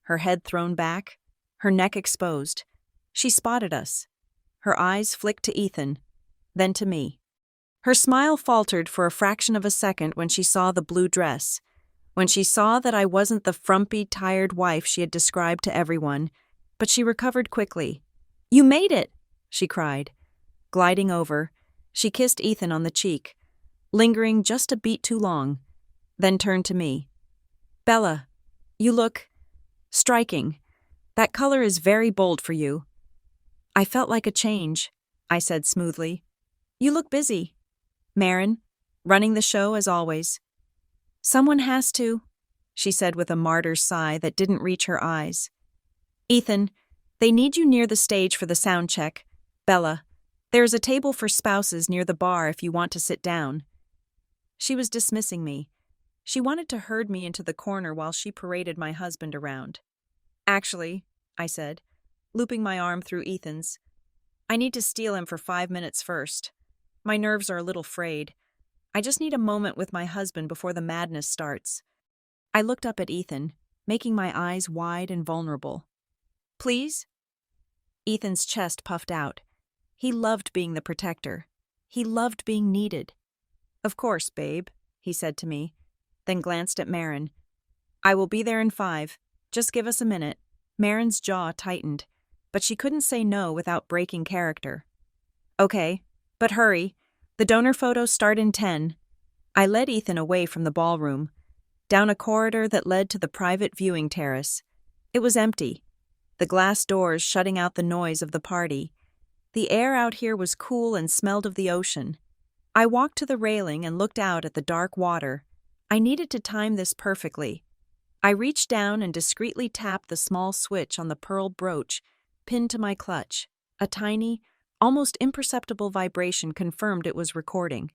her head thrown back, her neck exposed. She spotted us. Her eyes flicked to Ethan, then to me. Her smile faltered for a fraction of a second when she saw the blue dress, when she saw that I wasn't the frumpy, tired wife she had described to everyone, but she recovered quickly. You made it, she cried. Gliding over, she kissed Ethan on the cheek, lingering just a beat too long, then turned to me. Bella, you look striking. That color is very bold for you. I felt like a change, I said smoothly. You look busy. Maren, Running the show as always. Someone has to, she said with a martyr's sigh that didn't reach her eyes. Ethan, they need you near the stage for the sound check. Bella, there's a table for spouses near the bar if you want to sit down. She was dismissing me. She wanted to herd me into the corner while she paraded my husband around. Actually, I said, looping my arm through Ethan's, I need to steal him for 5 minutes first. My nerves are a little frayed. I just need a moment with my husband before the madness starts. I looked up at Ethan, making my eyes wide and vulnerable. Please? Ethan's chest puffed out. He loved being the protector. He loved being needed. Of course, babe, he said to me, then glanced at Marin. I will be there in 5. Just give us a minute. Marin's jaw tightened, but she couldn't say no without breaking character. Okay, but hurry. The donor photos start in 10. I led Ethan away from the ballroom, down a corridor that led to the private viewing terrace. It was empty, the glass doors shutting out the noise of the party. The air out here was cool and smelled of the ocean. I walked to the railing and looked out at the dark water. I needed to time this perfectly. I reached down and discreetly tapped the small switch on the pearl brooch pinned to my clutch. A tiny, almost imperceptible vibration confirmed it was recording.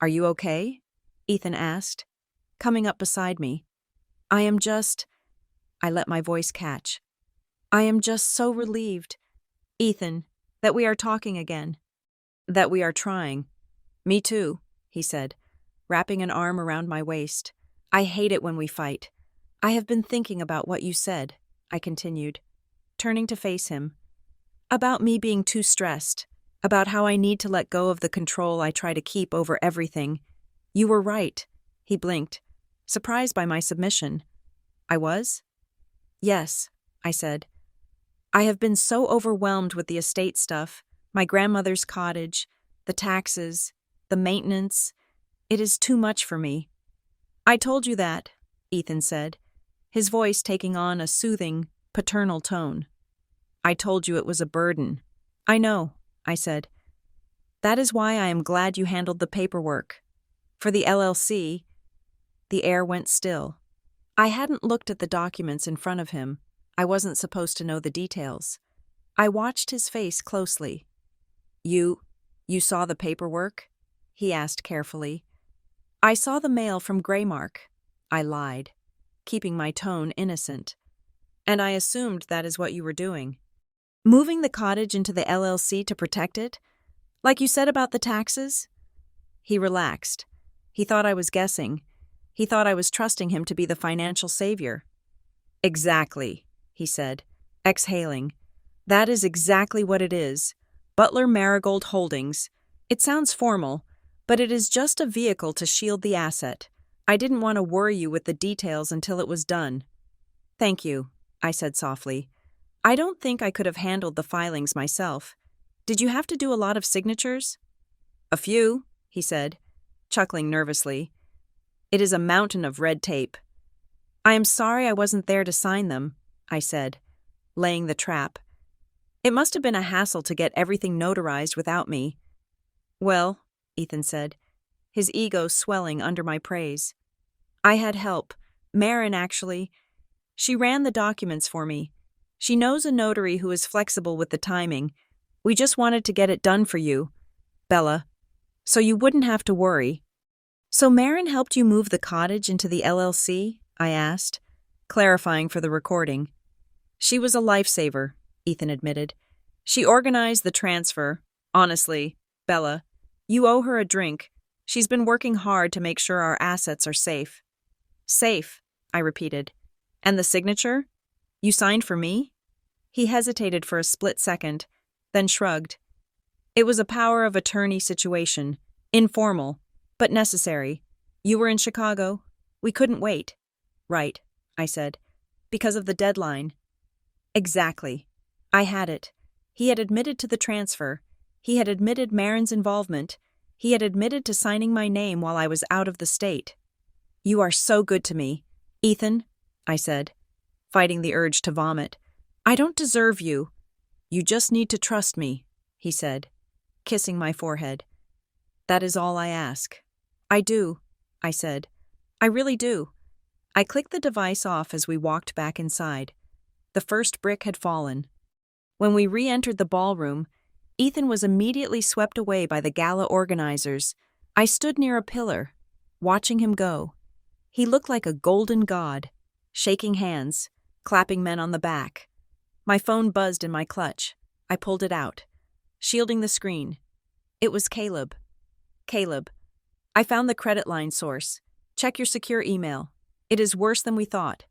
Are you okay? Ethan asked, coming up beside me. I let my voice catch. I am just so relieved, Ethan, that we are talking again. That we are trying. Me too, he said, wrapping an arm around my waist. I hate it when we fight. I have been thinking about what you said, I continued, turning to face him. About me being too stressed, about how I need to let go of the control I try to keep over everything. You were right, he blinked, surprised by my submission. I was? Yes, I said. I have been so overwhelmed with the estate stuff, my grandmother's cottage, the taxes, the maintenance. It is too much for me. I told you that, Ethan said, his voice taking on a soothing, paternal tone. I told you it was a burden. I know, I said. That is why I am glad you handled the paperwork. For the LLC, the air went still. I hadn't looked at the documents in front of him. I wasn't supposed to know the details. I watched his face closely. You saw the paperwork? He asked carefully. I saw the mail from Greymark. I lied, keeping my tone innocent. And I assumed that is what you were doing. Moving the cottage into the LLC to protect it? Like you said about the taxes? He relaxed. He thought I was guessing. He thought I was trusting him to be the financial savior. Exactly, he said, exhaling. That is exactly what it is. Butler Marigold Holdings. It sounds formal, but it is just a vehicle to shield the asset. I didn't want to worry you with the details until it was done. Thank you, I said softly. I don't think I could have handled the filings myself. Did you have to do a lot of signatures? A few, he said, chuckling nervously. It is a mountain of red tape. I am sorry I wasn't there to sign them, I said, laying the trap. It must have been a hassle to get everything notarized without me. Well, Ethan said, his ego swelling under my praise. I had help. Marin, actually. She ran the documents for me. She knows a notary who is flexible with the timing. We just wanted to get it done for you, Bella, so you wouldn't have to worry. So Marin helped you move the cottage into the LLC? I asked, clarifying for the recording. She was a lifesaver, Ethan admitted. She organized the transfer. Honestly, Bella, you owe her a drink. She's been working hard to make sure our assets are safe. Safe, I repeated. And the signature? You signed for me? He hesitated for a split second, then shrugged. It was a power of attorney situation, informal, but necessary. You were in Chicago. We couldn't wait. Right, I said, because of the deadline. Exactly. I had it. He had admitted to the transfer. He had admitted Marin's involvement. He had admitted to signing my name while I was out of the state. You are so good to me, Ethan, I said, fighting the urge to vomit. I don't deserve you. You just need to trust me, he said, kissing my forehead. That is all I ask. I do, I said. I really do. I clicked the device off as we walked back inside. The first brick had fallen. When we re-entered the ballroom, Ethan was immediately swept away by the gala organizers. I stood near a pillar, watching him go. He looked like a golden god, shaking hands, clapping men on the back. My phone buzzed in my clutch. I pulled it out, shielding the screen. It was Caleb. Caleb, I found the credit line source. Check your secure email. It is worse than we thought.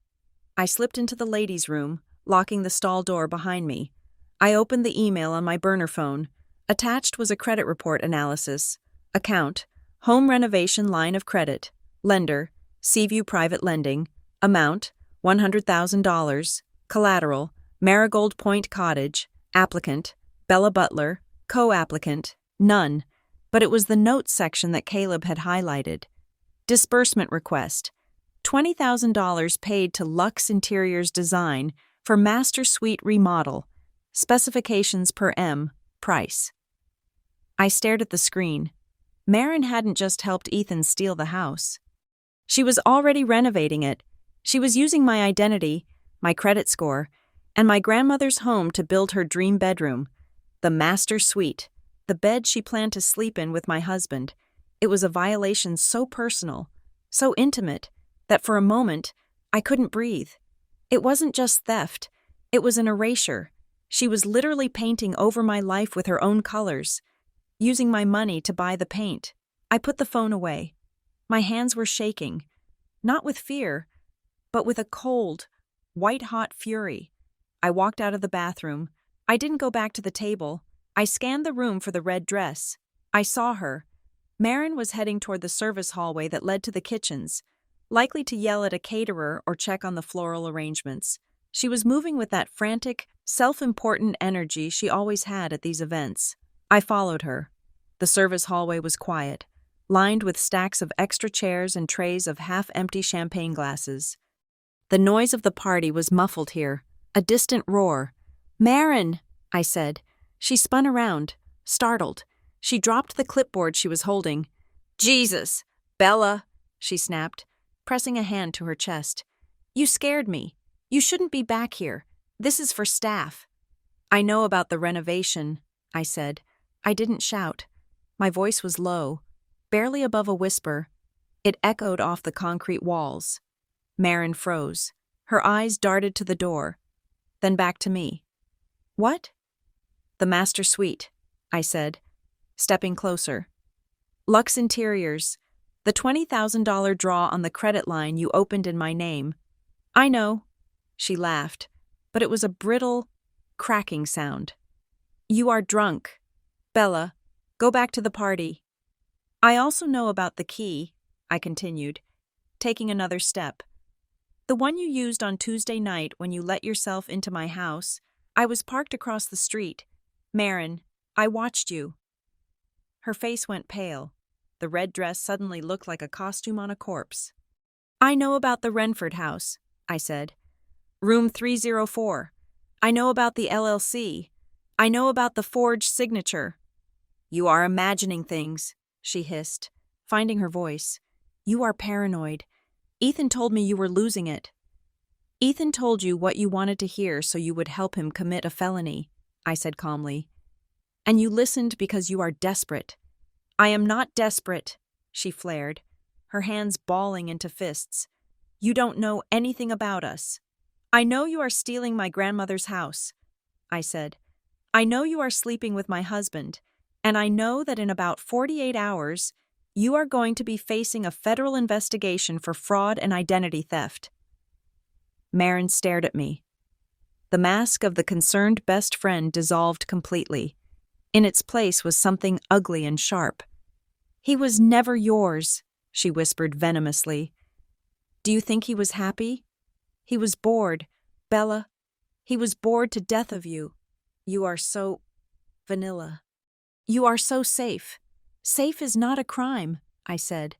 I slipped into the ladies' room, locking the stall door behind me. I opened the email on my burner phone. Attached was a credit report analysis. Account, home renovation line of credit. Lender, Seaview Private Lending. Amount, $100,000. Collateral, Marigold Point Cottage. Applicant, Bella Butler. Co-applicant, none. But it was the notes section that Caleb had highlighted. Disbursement request, $20,000 paid to Lux Interiors Design for Master Suite remodel. Specifications per M. Price. I stared at the screen. Marin hadn't just helped Ethan steal the house. She was already renovating it. She was using my identity, my credit score, and my grandmother's home to build her dream bedroom, the master suite, the bed she planned to sleep in with my husband. It was a violation so personal, so intimate, that for a moment, I couldn't breathe. It wasn't just theft. It was an erasure. She was literally painting over my life with her own colors, using my money to buy the paint. I put the phone away. My hands were shaking, not with fear, but with a cold, white-hot fury. I walked out of the bathroom. I didn't go back to the table. I scanned the room for the red dress. I saw her. Marin was heading toward the service hallway that led to the kitchens, likely to yell at a caterer or check on the floral arrangements. She was moving with that frantic, self-important energy she always had at these events. I followed her. The service hallway was quiet, lined with stacks of extra chairs and trays of half-empty champagne glasses. The noise of the party was muffled here, a distant roar. "Marin," I said. She spun around, startled. She dropped the clipboard she was holding. "Jesus, Bella," she snapped, pressing a hand to her chest. "You scared me. You shouldn't be back here. This is for staff." "I know about the renovation," I said. I didn't shout. My voice was low, barely above a whisper. It echoed off the concrete walls. Marin froze. Her eyes darted to the door, then back to me. "What?" "The master suite," I said, stepping closer. "Lux Interiors, the $20,000 draw on the credit line you opened in my name." "I know." She laughed, but it was a brittle, cracking sound. "You are drunk. Bella, go back to the party." "I also know about the key," I continued, taking another step. "The one you used on Tuesday night when you let yourself into my house. I was parked across the street. Marin, I watched you." Her face went pale. The red dress suddenly looked like a costume on a corpse. "I know about the Renford house," I said. "Room 304. I know about the LLC. I know about the forged signature." "You are imagining things," she hissed, finding her voice. "You are paranoid. Ethan told me you were losing it." "Ethan told you what you wanted to hear so you would help him commit a felony," I said calmly. "And you listened because you are desperate." "I am not desperate," she flared, her hands balling into fists. "You don't know anything about us." "I know you are stealing my grandmother's house," I said. "I know you are sleeping with my husband, and I know that in about 48 hours, you are going to be facing a federal investigation for fraud and identity theft." Marin stared at me. The mask of the concerned best friend dissolved completely. In its place was something ugly and sharp. "He was never yours," she whispered venomously. "Do you think he was happy? He was bored, Bella. He was bored to death of you. You are so vanilla. You are so safe. Safe is not a crime," I said.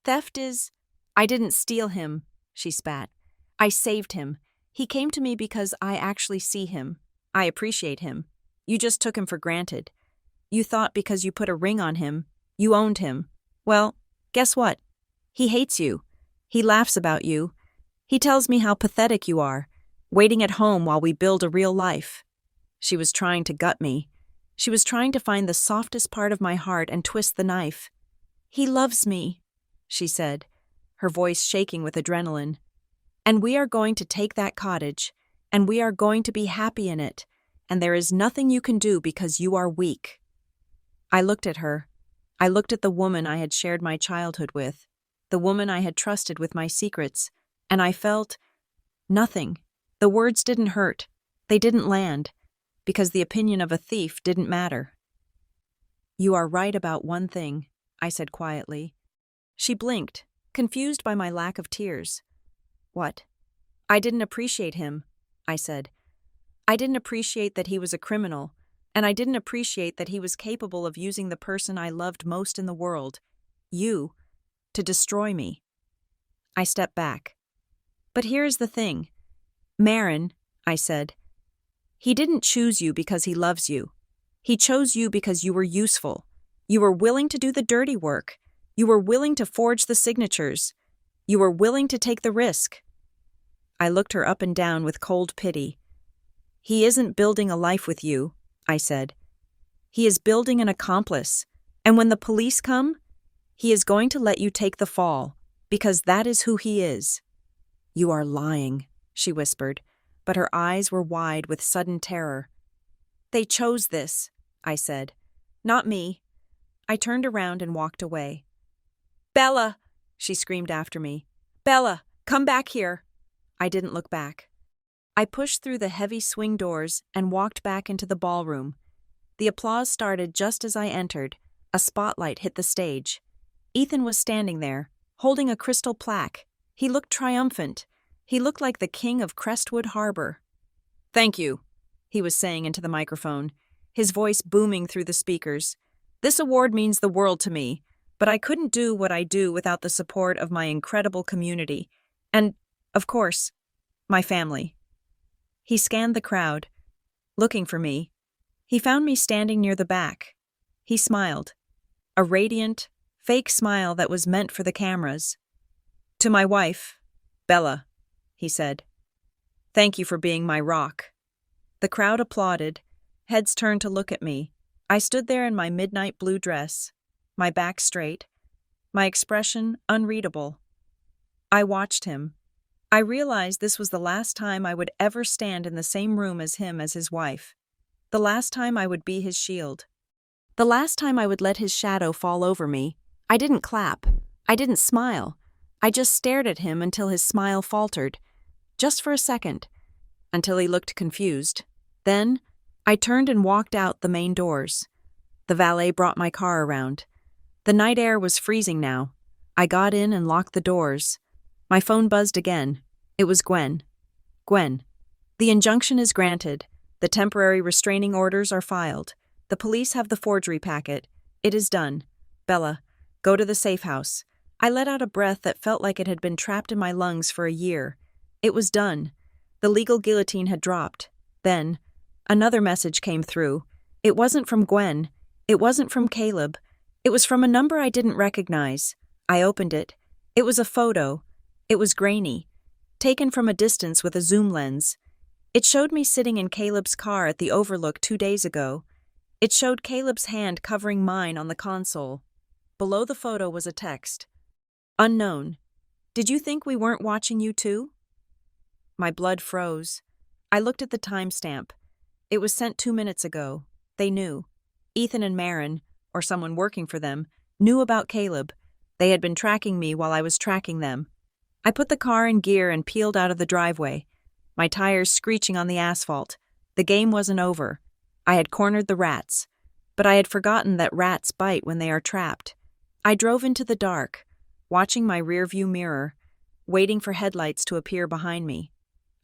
"Theft is—" "I didn't steal him," she spat. "I saved him. He came to me because I actually see him. I appreciate him. You just took him for granted. You thought because you put a ring on him, you owned him. Well, Guess what? He hates you. He laughs about you. He tells me how pathetic you are, waiting at home while we build a real life. She was trying to gut me. She was trying to find the softest part of my heart and twist the knife. He loves me, she said, her voice shaking with adrenaline. And we are going to take that cottage, and we are going to be happy in it, and there is nothing you can do because you are weak. I looked at her. I looked at the woman I had shared my childhood with, the woman I had trusted with my secrets, and I felt nothing. The words didn't hurt. They didn't land, because the opinion of a thief didn't matter. You are right about one thing, I said quietly. She blinked, confused by my lack of tears. What? I didn't appreciate him, I said. I didn't appreciate that he was a criminal, and I didn't appreciate that he was capable of using the person I loved most in the world, you, to destroy me. I stepped back. But here's the thing. Maren, I said, he didn't choose you because he loves you. He chose you because you were useful. You were willing to do the dirty work. You were willing to forge the signatures. You were willing to take the risk. I looked her up and down with cold pity. He isn't building a life with you, I said. He is building an accomplice, and when the police come, he is going to let you take the fall, because that is who he is. You are lying, she whispered, but her eyes were wide with sudden terror. They chose this, I said. Not me. I turned around and walked away. Bella, she screamed after me. Bella, come back here. I didn't look back. I pushed through the heavy swing doors and walked back into the ballroom. The applause started just as I entered. A spotlight hit the stage. Ethan was standing there, holding a crystal plaque. He looked triumphant. He looked like the king of Crestwood Harbor. Thank you, he was saying into the microphone, his voice booming through the speakers. This award means the world to me, but I couldn't do what I do without the support of my incredible community. And, of course, my family. He scanned the crowd, looking for me. He found me standing near the back. He smiled. A radiant, fake smile that was meant for the cameras. To my wife, Bella, he said. Thank you for being my rock. The crowd applauded, heads turned to look at me. I stood there in my midnight blue dress, my back straight, my expression unreadable. I watched him. I realized this was the last time I would ever stand in the same room as him as his wife. The last time I would be his shield. The last time I would let his shadow fall over me. I didn't clap. I didn't smile. I just stared at him until his smile faltered. Just for a second. Until he looked confused. Then, I turned and walked out the main doors. The valet brought my car around. The night air was freezing now. I got in and locked the doors. My phone buzzed again. It was Gwen. Gwen. The injunction is granted. The temporary restraining orders are filed. The police have the forgery packet. It is done. Bella, go to the safe house. I let out a breath that felt like it had been trapped in my lungs for a year. It was done. The legal guillotine had dropped. Then, another message came through. It wasn't from Gwen. It wasn't from Caleb. It was from a number I didn't recognize. I opened it. It was a photo. It was grainy, taken from a distance with a zoom lens. It showed me sitting in Caleb's car at the Overlook 2 days ago. It showed Caleb's hand covering mine on the console. Below the photo was a text. Unknown. Did you think we weren't watching you too? My blood froze. I looked at the timestamp. It was sent 2 minutes ago. They knew. Ethan and Maren, or someone working for them, knew about Caleb. They had been tracking me while I was tracking them. I put the car in gear and peeled out of the driveway, my tires screeching on the asphalt. The game wasn't over. I had cornered the rats, but I had forgotten that rats bite when they are trapped. I drove into the dark, watching my rearview mirror, waiting for headlights to appear behind me.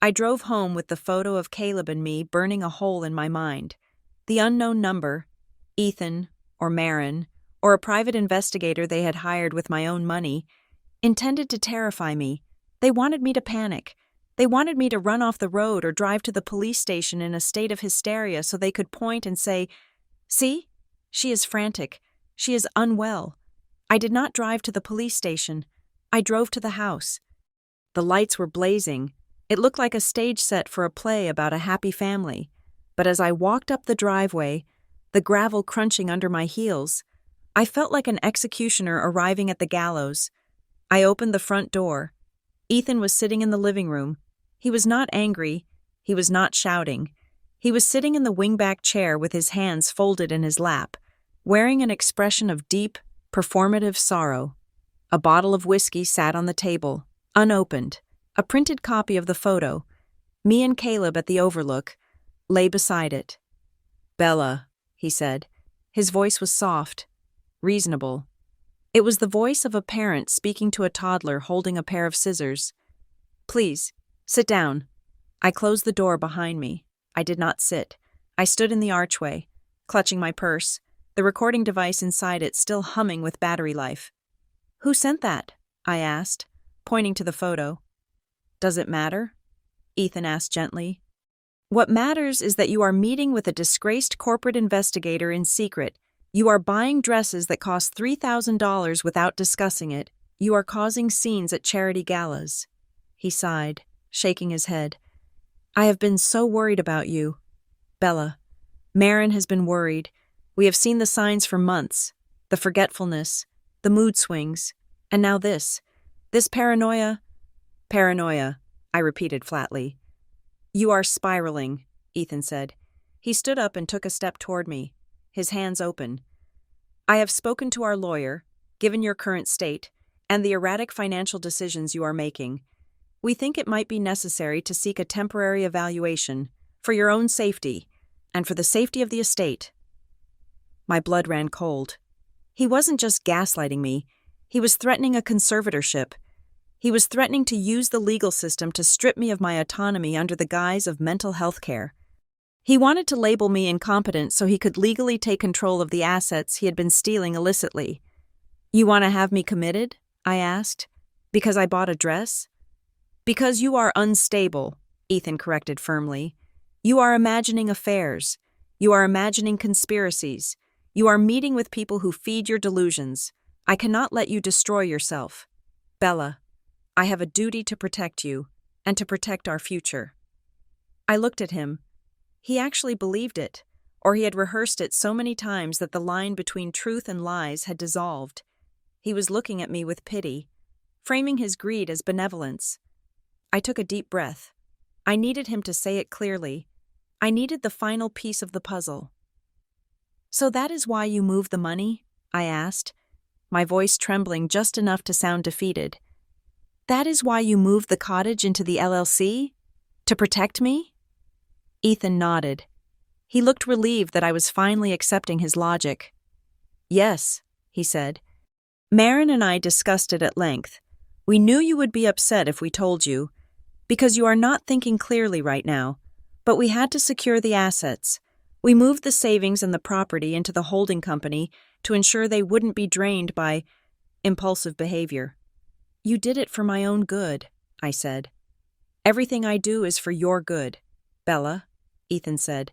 I drove home with the photo of Caleb and me burning a hole in my mind. The unknown number, Ethan or Maren, or a private investigator they had hired with my own money, intended to terrify me. They wanted me to panic. They wanted me to run off the road or drive to the police station in a state of hysteria so they could point and say, "See? She is frantic. She is unwell." I did not drive to the police station. I drove to the house. The lights were blazing. It looked like a stage set for a play about a happy family. But as I walked up the driveway, the gravel crunching under my heels, I felt like an executioner arriving at the gallows. I opened the front door. Ethan was sitting in the living room. He was not angry. He was not shouting. He was sitting in the wingback chair with his hands folded in his lap, wearing an expression of deep, performative sorrow. A bottle of whiskey sat on the table, unopened. A printed copy of the photo, me and Caleb at the overlook, lay beside it. "Bella," he said. His voice was soft, reasonable. It was the voice of a parent speaking to a toddler holding a pair of scissors. "Please, sit down." I closed the door behind me. I did not sit. I stood in the archway, clutching my purse, the recording device inside it still humming with battery life. "Who sent that?" I asked, pointing to the photo. "Does it matter?" Ethan asked gently. "What matters is that you are meeting with a disgraced corporate investigator in secret. You are buying dresses that cost $3,000 without discussing it. You are causing scenes at charity galas." He sighed, shaking his head. "I have been so worried about you. Bella, Marin has been worried. We have seen the signs for months. The forgetfulness, the mood swings, and now this. This paranoia." "Paranoia," I repeated flatly. "You are spiraling," Ethan said. He stood up and took a step toward me, his hands open. "I have spoken to our lawyer, given your current state, and the erratic financial decisions you are making. We think it might be necessary to seek a temporary evaluation, for your own safety, and for the safety of the estate." My blood ran cold. He wasn't just gaslighting me, he was threatening a conservatorship. He was threatening to use the legal system to strip me of my autonomy under the guise of mental health care. He wanted to label me incompetent so he could legally take control of the assets he had been stealing illicitly. "You want to have me committed?" I asked. "Because I bought a dress?" "Because you are unstable," Ethan corrected firmly. "You are imagining affairs. You are imagining conspiracies. You are meeting with people who feed your delusions. I cannot let you destroy yourself. Bella, I have a duty to protect you, and to protect our future." I looked at him. He actually believed it, or he had rehearsed it so many times that the line between truth and lies had dissolved. He was looking at me with pity, framing his greed as benevolence. I took a deep breath. I needed him to say it clearly. I needed the final piece of the puzzle. "So that is why you moved the money?" I asked, my voice trembling just enough to sound defeated. "That is why you moved the cottage into the LLC? To protect me?" Ethan nodded. He looked relieved that I was finally accepting his logic. "Yes," he said. "Marin and I discussed it at length. We knew you would be upset if we told you, because you are not thinking clearly right now, but we had to secure the assets. We moved the savings and the property into the holding company to ensure they wouldn't be drained by impulsive behavior." "You did it for my own good," I said. "Everything I do is for your good, Bella," Ethan said.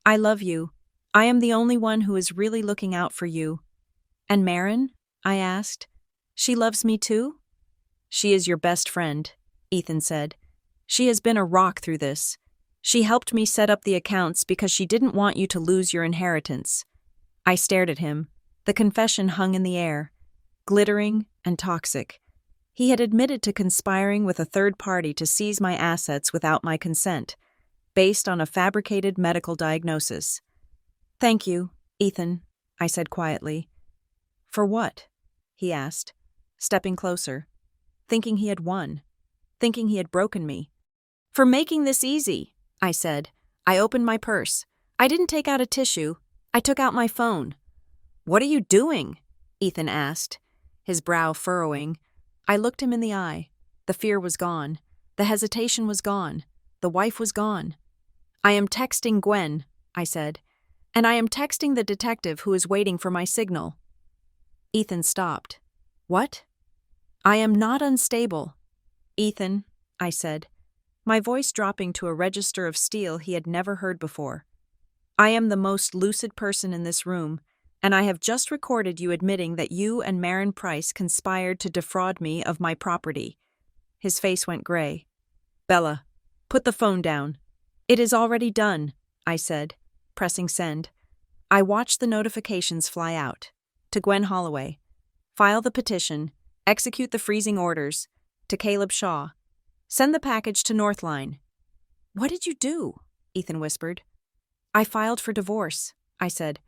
"I love you. I am the only one who is really looking out for you." "And Marin?" I asked. "She loves me too?" "She is your best friend," Ethan said. "She has been a rock through this. She helped me set up the accounts because she didn't want you to lose your inheritance." I stared at him. The confession hung in the air, glittering and toxic. He had admitted to conspiring with a third party to seize my assets without my consent, based on a fabricated medical diagnosis. "Thank you, Ethan," I said quietly. "For what?" he asked, stepping closer, thinking he had won, thinking he had broken me. "For making this easy," I said. I opened my purse. I didn't take out a tissue. I took out my phone. "What are you doing?" Ethan asked, his brow furrowing. I looked him in the eye. The fear was gone. The hesitation was gone. The wife was gone. "I am texting Gwen," I said, "and I am texting the detective who is waiting for my signal." Ethan stopped. "What?" "I am not unstable." "Ethan," I said, my voice dropping to a register of steel he had never heard before. "I am the most lucid person in this room, And I have just recorded you admitting that you and Maren Price conspired to defraud me of my property. His face went gray. Bella, put the phone down. It is already done, I said, pressing send. I watched the notifications fly out. To Gwen Holloway. File the petition. Execute the freezing orders. To Caleb Shaw. Send the package to Northline. What did you do? Ethan whispered. I filed for divorce, I said.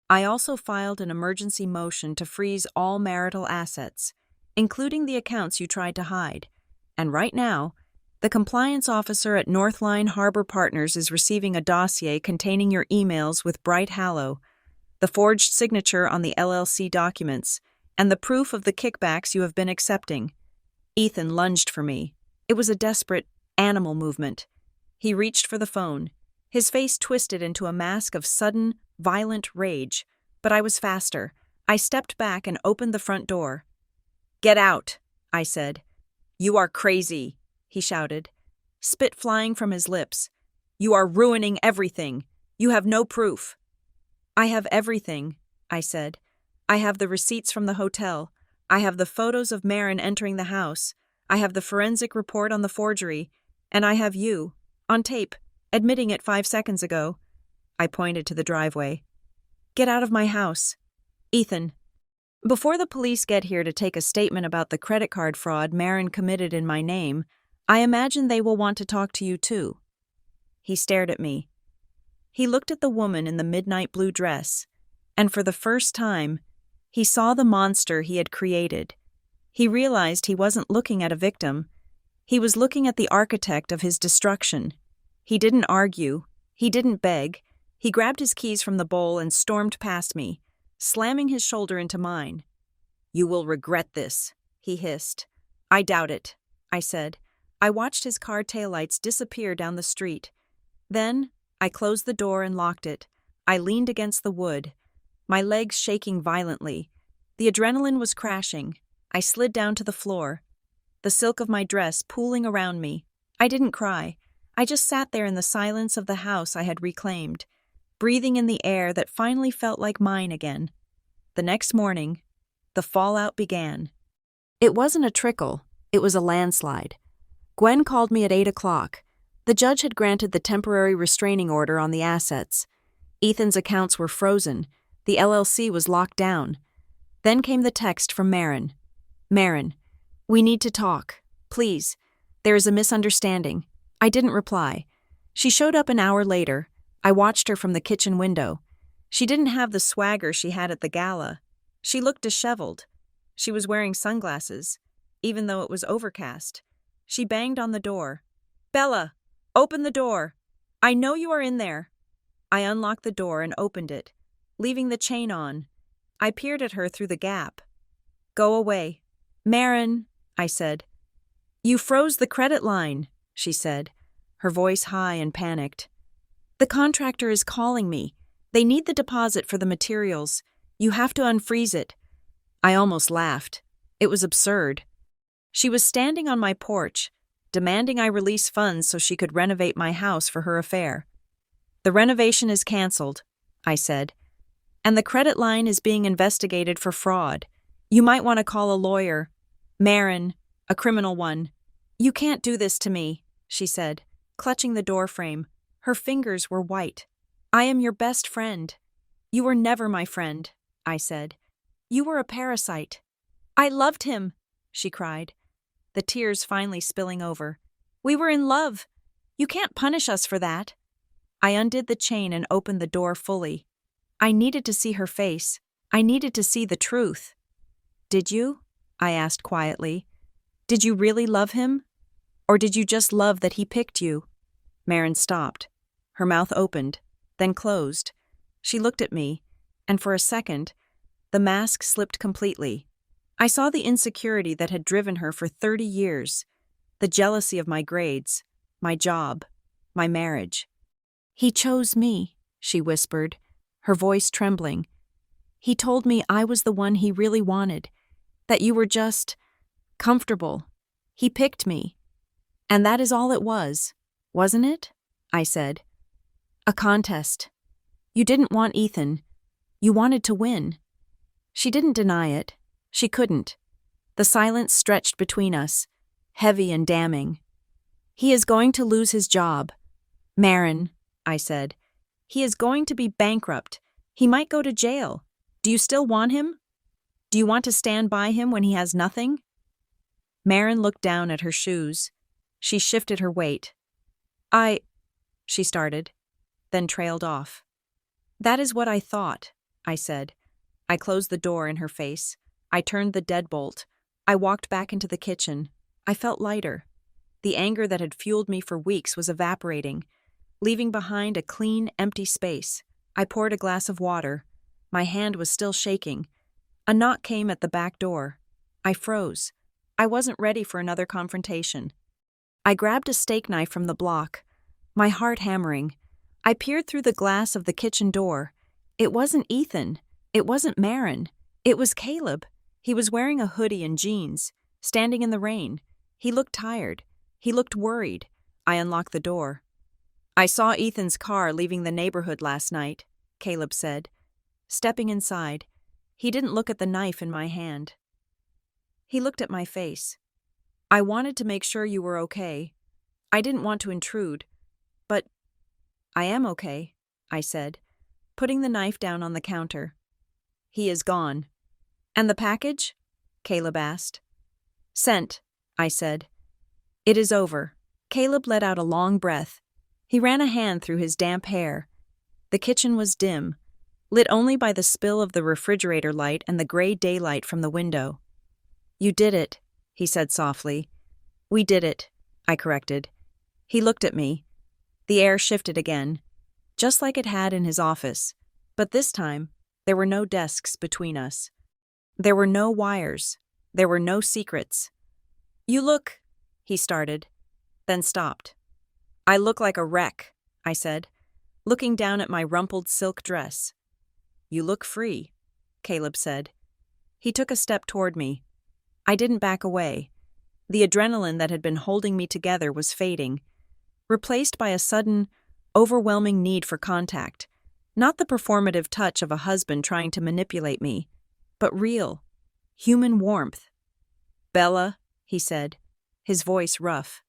I also filed an emergency motion to freeze all marital assets, including the accounts you tried to hide. And right now, the compliance officer at Northline Harbor Partners is receiving a dossier containing your emails with Bright Hallow, the forged signature on the LLC documents, and the proof of the kickbacks you have been accepting. Ethan lunged for me. It was a desperate, animal movement. He reached for the phone. His face twisted into a mask of sudden, violent rage, but I was faster. I stepped back and opened the front door. Get out, I said. You are crazy, he shouted, spit flying from his lips. You are ruining everything. You have no proof. I have everything, I said. I have the receipts from the hotel. I have the photos of Maren entering the house. I have the forensic report on the forgery. And I have you, on tape, admitting it 5 seconds ago. I pointed to the driveway. Get out of my house. Ethan. Before the police get here to take a statement about the credit card fraud Maren committed in my name, I imagine they will want to talk to you too. He stared at me. He looked at the woman in the midnight blue dress, and for the first time, he saw the monster he had created. He realized he wasn't looking at a victim. He was looking at the architect of his destruction. He didn't argue. He didn't beg. He grabbed his keys from the bowl and stormed past me, slamming his shoulder into mine. You will regret this, he hissed. I doubt it, I said. I watched his car taillights disappear down the street. Then, I closed the door and locked it. I leaned against the wood, my legs shaking violently. The adrenaline was crashing. I slid down to the floor, the silk of my dress pooling around me. I didn't cry. I just sat there in the silence of the house I had reclaimed, breathing in the air that finally felt like mine again. The next morning, the fallout began. It wasn't a trickle, it was a landslide. Gwen called me at 8 o'clock. The judge had granted the temporary restraining order on the assets. Ethan's accounts were frozen. The LLC was locked down. Then came the text from Maren. Maren, we need to talk. Please. There is a misunderstanding. I didn't reply. She showed up an hour later. I watched her from the kitchen window. She didn't have the swagger she had at the gala. She looked disheveled. She was wearing sunglasses, even though it was overcast. She banged on the door. Bella, open the door. I know you are in there. I unlocked the door and opened it, leaving the chain on. I peered at her through the gap. Go away. Maren, I said. You froze the credit line, she said, her voice high and panicked. The contractor is calling me. They need the deposit for the materials. You have to unfreeze it. I almost laughed. It was absurd. She was standing on my porch, demanding I release funds so she could renovate my house for her affair. The renovation is canceled, I said, and the credit line is being investigated for fraud. You might want to call a lawyer. Maren, a criminal one. You can't do this to me, she said, clutching the door frame. Her fingers were white. I am your best friend. You were never my friend, I said. You were a parasite. I loved him, she cried, the tears finally spilling over. We were in love. You can't punish us for that. I undid the chain and opened the door fully. I needed to see her face. I needed to see the truth. Did you? I asked quietly. Did you really love him? Or did you just love that he picked you? Maren stopped. Her mouth opened, then closed. She looked at me, and for a second, the mask slipped completely. I saw the insecurity that had driven her for 30 years, the jealousy of my grades, my job, my marriage. He chose me, she whispered, her voice trembling. He told me I was the one he really wanted, that you were just comfortable. He picked me. And that is all it was, wasn't it? I said. A contest. You didn't want Ethan. You wanted to win. She didn't deny it. She couldn't. The silence stretched between us, heavy and damning. He is going to lose his job. Marin, I said. He is going to be bankrupt. He might go to jail. Do you still want him? Do you want to stand by him when he has nothing? Marin looked down at her shoes. She shifted her weight. She started, then trailed off. That is what I thought, I said. I closed the door in her face. I turned the deadbolt. I walked back into the kitchen. I felt lighter. The anger that had fueled me for weeks was evaporating, leaving behind a clean, empty space. I poured a glass of water. My hand was still shaking. A knock came at the back door. I froze. I wasn't ready for another confrontation. I grabbed a steak knife from the block, my heart hammering. I peered through the glass of the kitchen door. It wasn't Ethan. It wasn't Marin. It was Caleb. He was wearing a hoodie and jeans, standing in the rain. He looked tired. He looked worried. I unlocked the door. I saw Ethan's car leaving the neighborhood last night, Caleb said. Stepping inside, he didn't look at the knife in my hand. He looked at my face. I wanted to make sure you were okay. I didn't want to intrude, but I am okay, I said, putting the knife down on the counter. He is gone. And the package? Caleb asked. Sent, I said. It is over. Caleb let out a long breath. He ran a hand through his damp hair. The kitchen was dim, lit only by the spill of the refrigerator light and the gray daylight from the window. You did it, he said softly. We did it, I corrected. He looked at me. The air shifted again, just like it had in his office, but this time there were no desks between us. There were no wires. There were no secrets. You look, he started, then stopped. I look like a wreck, I said, looking down at my rumpled silk dress. You look free, Caleb said. He took a step toward me. I didn't back away. The adrenaline that had been holding me together was fading, replaced by a sudden, overwhelming need for contact, not the performative touch of a husband trying to manipulate me, but real, human warmth. Bella, he said, his voice rough.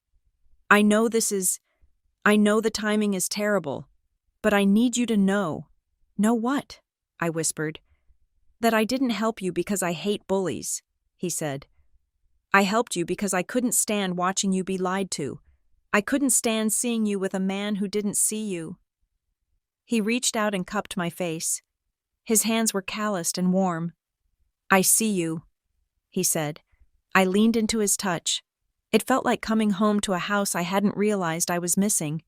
I know the timing is terrible, but I need you to know. Know what? I whispered. That I didn't help you because I hate bullies, he said. I helped you because I couldn't stand watching you be lied to. I couldn't stand seeing you with a man who didn't see you. He reached out and cupped my face. His hands were calloused and warm. I see you, he said. I leaned into his touch. It felt like coming home to a house I hadn't realized I was missing.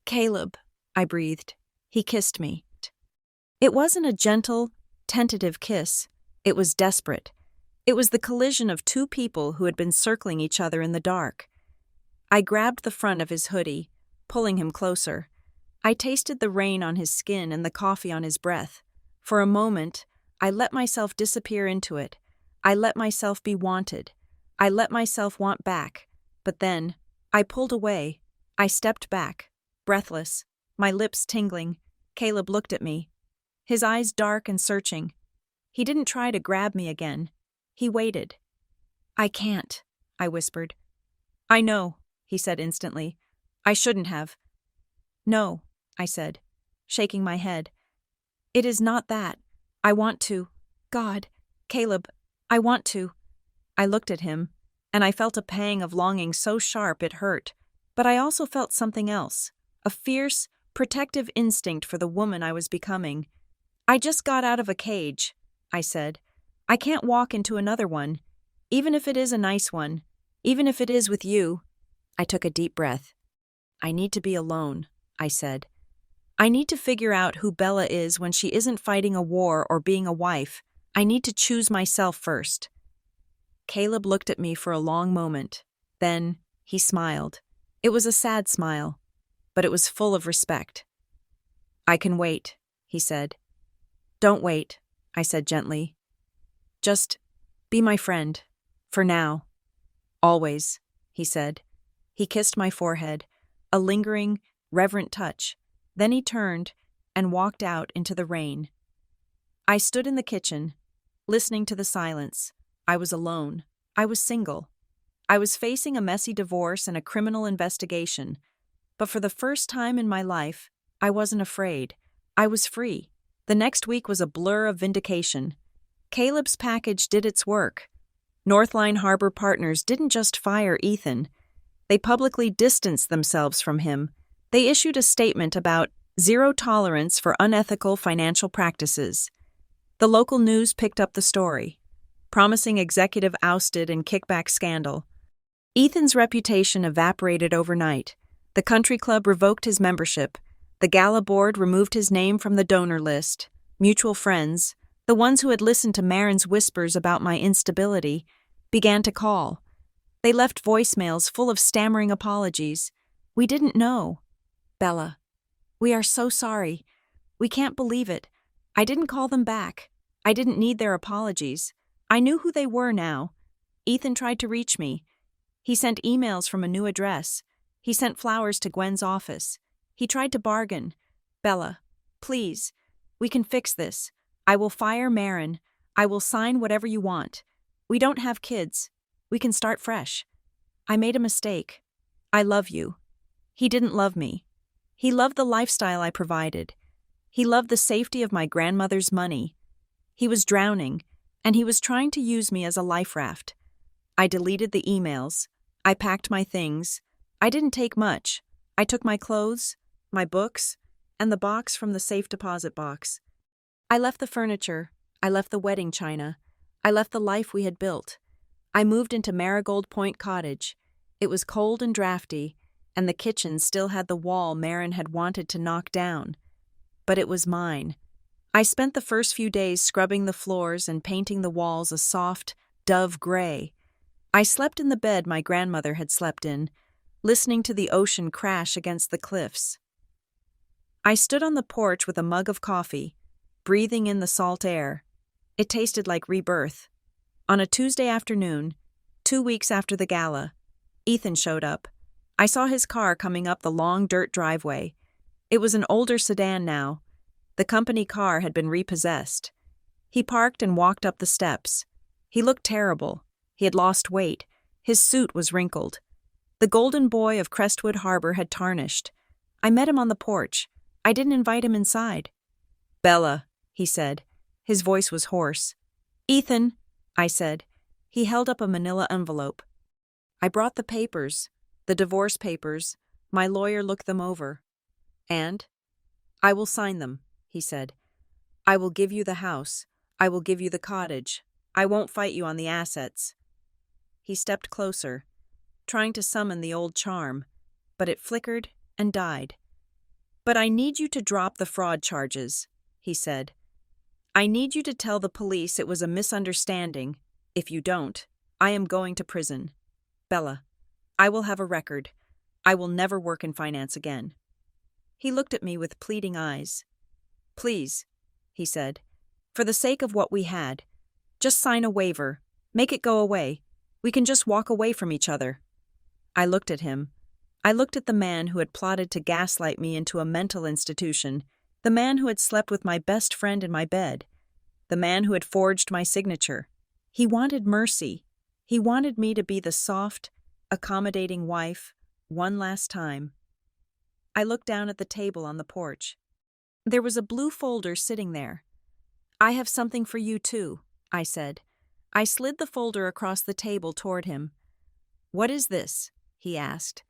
Caleb, I breathed. He kissed me. It wasn't a gentle, tentative kiss. It was desperate. It was the collision of two people who had been circling each other in the dark. I grabbed the front of his hoodie, pulling him closer. I tasted the rain on his skin and the coffee on his breath. For a moment, I let myself disappear into it. I let myself be wanted. I let myself want back. But then, I pulled away. I stepped back, breathless, my lips tingling. Caleb looked at me, his eyes dark and searching. He didn't try to grab me again. He waited. I can't, I whispered. I know, he said instantly. I shouldn't have. No, I said, shaking my head. It is not that. I want to. God, Caleb, I want to. I looked at him, and I felt a pang of longing so sharp it hurt. But I also felt something else, a fierce, protective instinct for the woman I was becoming. I just got out of a cage, I said. I can't walk into another one, even if it is a nice one, even if it is with you. I took a deep breath. I need to be alone, I said. I need to figure out who Bella is when she isn't fighting a war or being a wife. I need to choose myself first. Caleb looked at me for a long moment. Then he smiled. It was a sad smile, but it was full of respect. I can wait, he said. Don't wait, I said gently. Just be my friend, for now. Always, he said. He kissed my forehead, a lingering, reverent touch. Then he turned and walked out into the rain. I stood in the kitchen, listening to the silence. I was alone. I was single. I was facing a messy divorce and a criminal investigation. But for the first time in my life, I wasn't afraid. I was free. The next week was a blur of vindication. Caleb's package did its work. Northline Harbor Partners didn't just fire Ethan. They publicly distanced themselves from him. They issued a statement about zero tolerance for unethical financial practices. The local news picked up the story. Promising executive ousted in kickback scandal. Ethan's reputation evaporated overnight. The country club revoked his membership. The gala board removed his name from the donor list. Mutual friends, the ones who had listened to Marin's whispers about my instability, began to call. They left voicemails full of stammering apologies. "We didn't know. Bella, we are so sorry. We can't believe it. I didn't call them back. I didn't need their apologies. I knew who they were now. Ethan tried to reach me. He sent emails from a new address. He sent flowers to Gwen's office. He tried to bargain. Bella, please, we can fix this. I will fire Marin. I will sign whatever you want. We don't have kids. We can start fresh. I made a mistake. I love you." He didn't love me. He loved the lifestyle I provided. He loved the safety of my grandmother's money. He was drowning, and he was trying to use me as a life raft. I deleted the emails. I packed my things. I didn't take much. I took my clothes, my books, and the box from the safe deposit box. I left the furniture. I left the wedding china. I left the life we had built. I moved into Marigold Point Cottage. It was cold and drafty, and the kitchen still had the wall Marin had wanted to knock down. But it was mine. I spent the first few days scrubbing the floors and painting the walls a soft, dove gray. I slept in the bed my grandmother had slept in, listening to the ocean crash against the cliffs. I stood on the porch with a mug of coffee, breathing in the salt air. It tasted like rebirth. On a Tuesday afternoon, 2 weeks after the gala, Ethan showed up. I saw his car coming up the long dirt driveway. It was an older sedan now. The company car had been repossessed. He parked and walked up the steps. He looked terrible. He had lost weight. His suit was wrinkled. The golden boy of Crestwood Harbor had tarnished. I met him on the porch. I didn't invite him inside. "Bella," he said. His voice was hoarse. "Ethan," I said. He held up a manila envelope. I brought the papers, the divorce papers. My lawyer looked them over. "And?" "I will sign them," he said. "I will give you the house. I will give you the cottage. I won't fight you on the assets." He stepped closer, trying to summon the old charm, but it flickered and died. "But I need you to drop the fraud charges," he said. "I need you to tell the police it was a misunderstanding. If you don't, I am going to prison. Bella, I will have a record. I will never work in finance again." He looked at me with pleading eyes. "Please," he said, "for the sake of what we had, just sign a waiver. Make it go away. We can just walk away from each other." I looked at him. I looked at the man who had plotted to gaslight me into a mental institution, the man who had slept with my best friend in my bed, the man who had forged my signature. He wanted mercy. He wanted me to be the soft, accommodating wife one last time. I looked down at the table on the porch. There was a blue folder sitting there. "I have something for you too," I said. I slid the folder across the table toward him. "What is this?" he asked.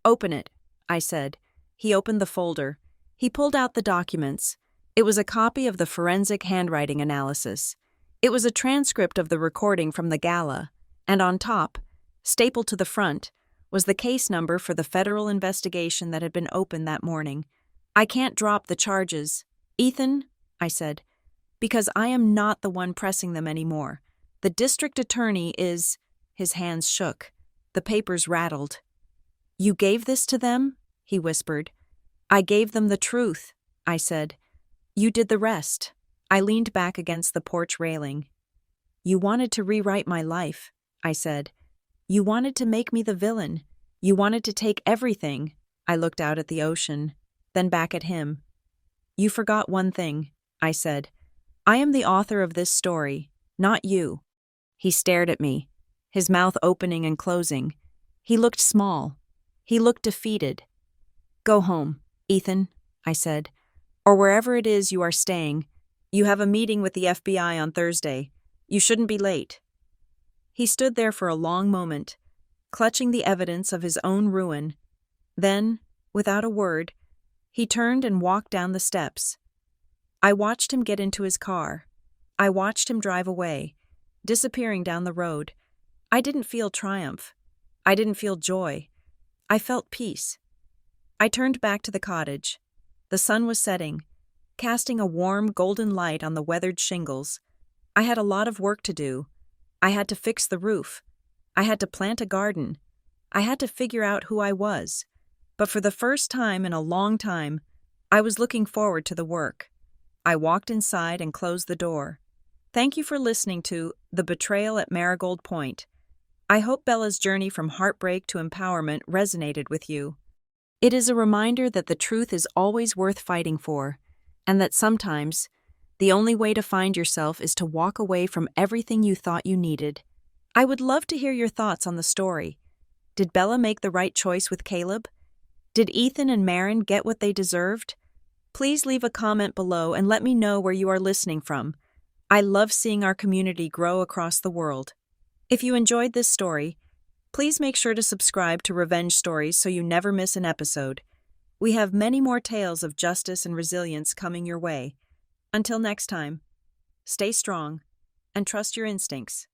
"Open it," I said. He opened the folder. He pulled out the documents. It was a copy of the forensic handwriting analysis. It was a transcript of the recording from the gala, and on top, stapled to the front, was the case number for the federal investigation that had been opened that morning. "I can't drop the charges, Ethan," I said, "because I am not the one pressing them anymore. The district attorney is—" His hands shook. The papers rattled. "You gave this to them?" he whispered. "I gave them the truth," I said. "You did the rest." I leaned back against the porch railing. "You wanted to rewrite my life," I said. "You wanted to make me the villain. You wanted to take everything." I looked out at the ocean, then back at him. "You forgot one thing," I said. I am the author of this story, not you." He stared at me, his mouth opening and closing. He looked small. He looked defeated. "Go home, Ethan," I said, "or wherever it is you are staying. You have a meeting with the FBI on Thursday. You shouldn't be late." He stood there for a long moment, clutching the evidence of his own ruin. Then, without a word, he turned and walked down the steps. I watched him get into his car. I watched him drive away, disappearing down the road. I didn't feel triumph. I didn't feel joy. I felt peace. I turned back to the cottage. The sun was setting, casting a warm golden light on the weathered shingles. I had a lot of work to do. I had to fix the roof. I had to plant a garden. I had to figure out who I was. But for the first time in a long time, I was looking forward to the work. I walked inside and closed the door. Thank you for listening to The Betrayal at Marigold Point. I hope Bella's journey from heartbreak to empowerment resonated with you. It is a reminder that the truth is always worth fighting for, and that sometimes the only way to find yourself is to walk away from everything you thought you needed. I would love to hear your thoughts on the story. Did Bella make the right choice with Caleb? Did Ethan and Marin get what they deserved? Please leave a comment below and let me know where you are listening from. I love seeing our community grow across the world. If you enjoyed this story, please make sure to subscribe to Revenge Stories so you never miss an episode. We have many more tales of justice and resilience coming your way. Until next time, stay strong and trust your instincts.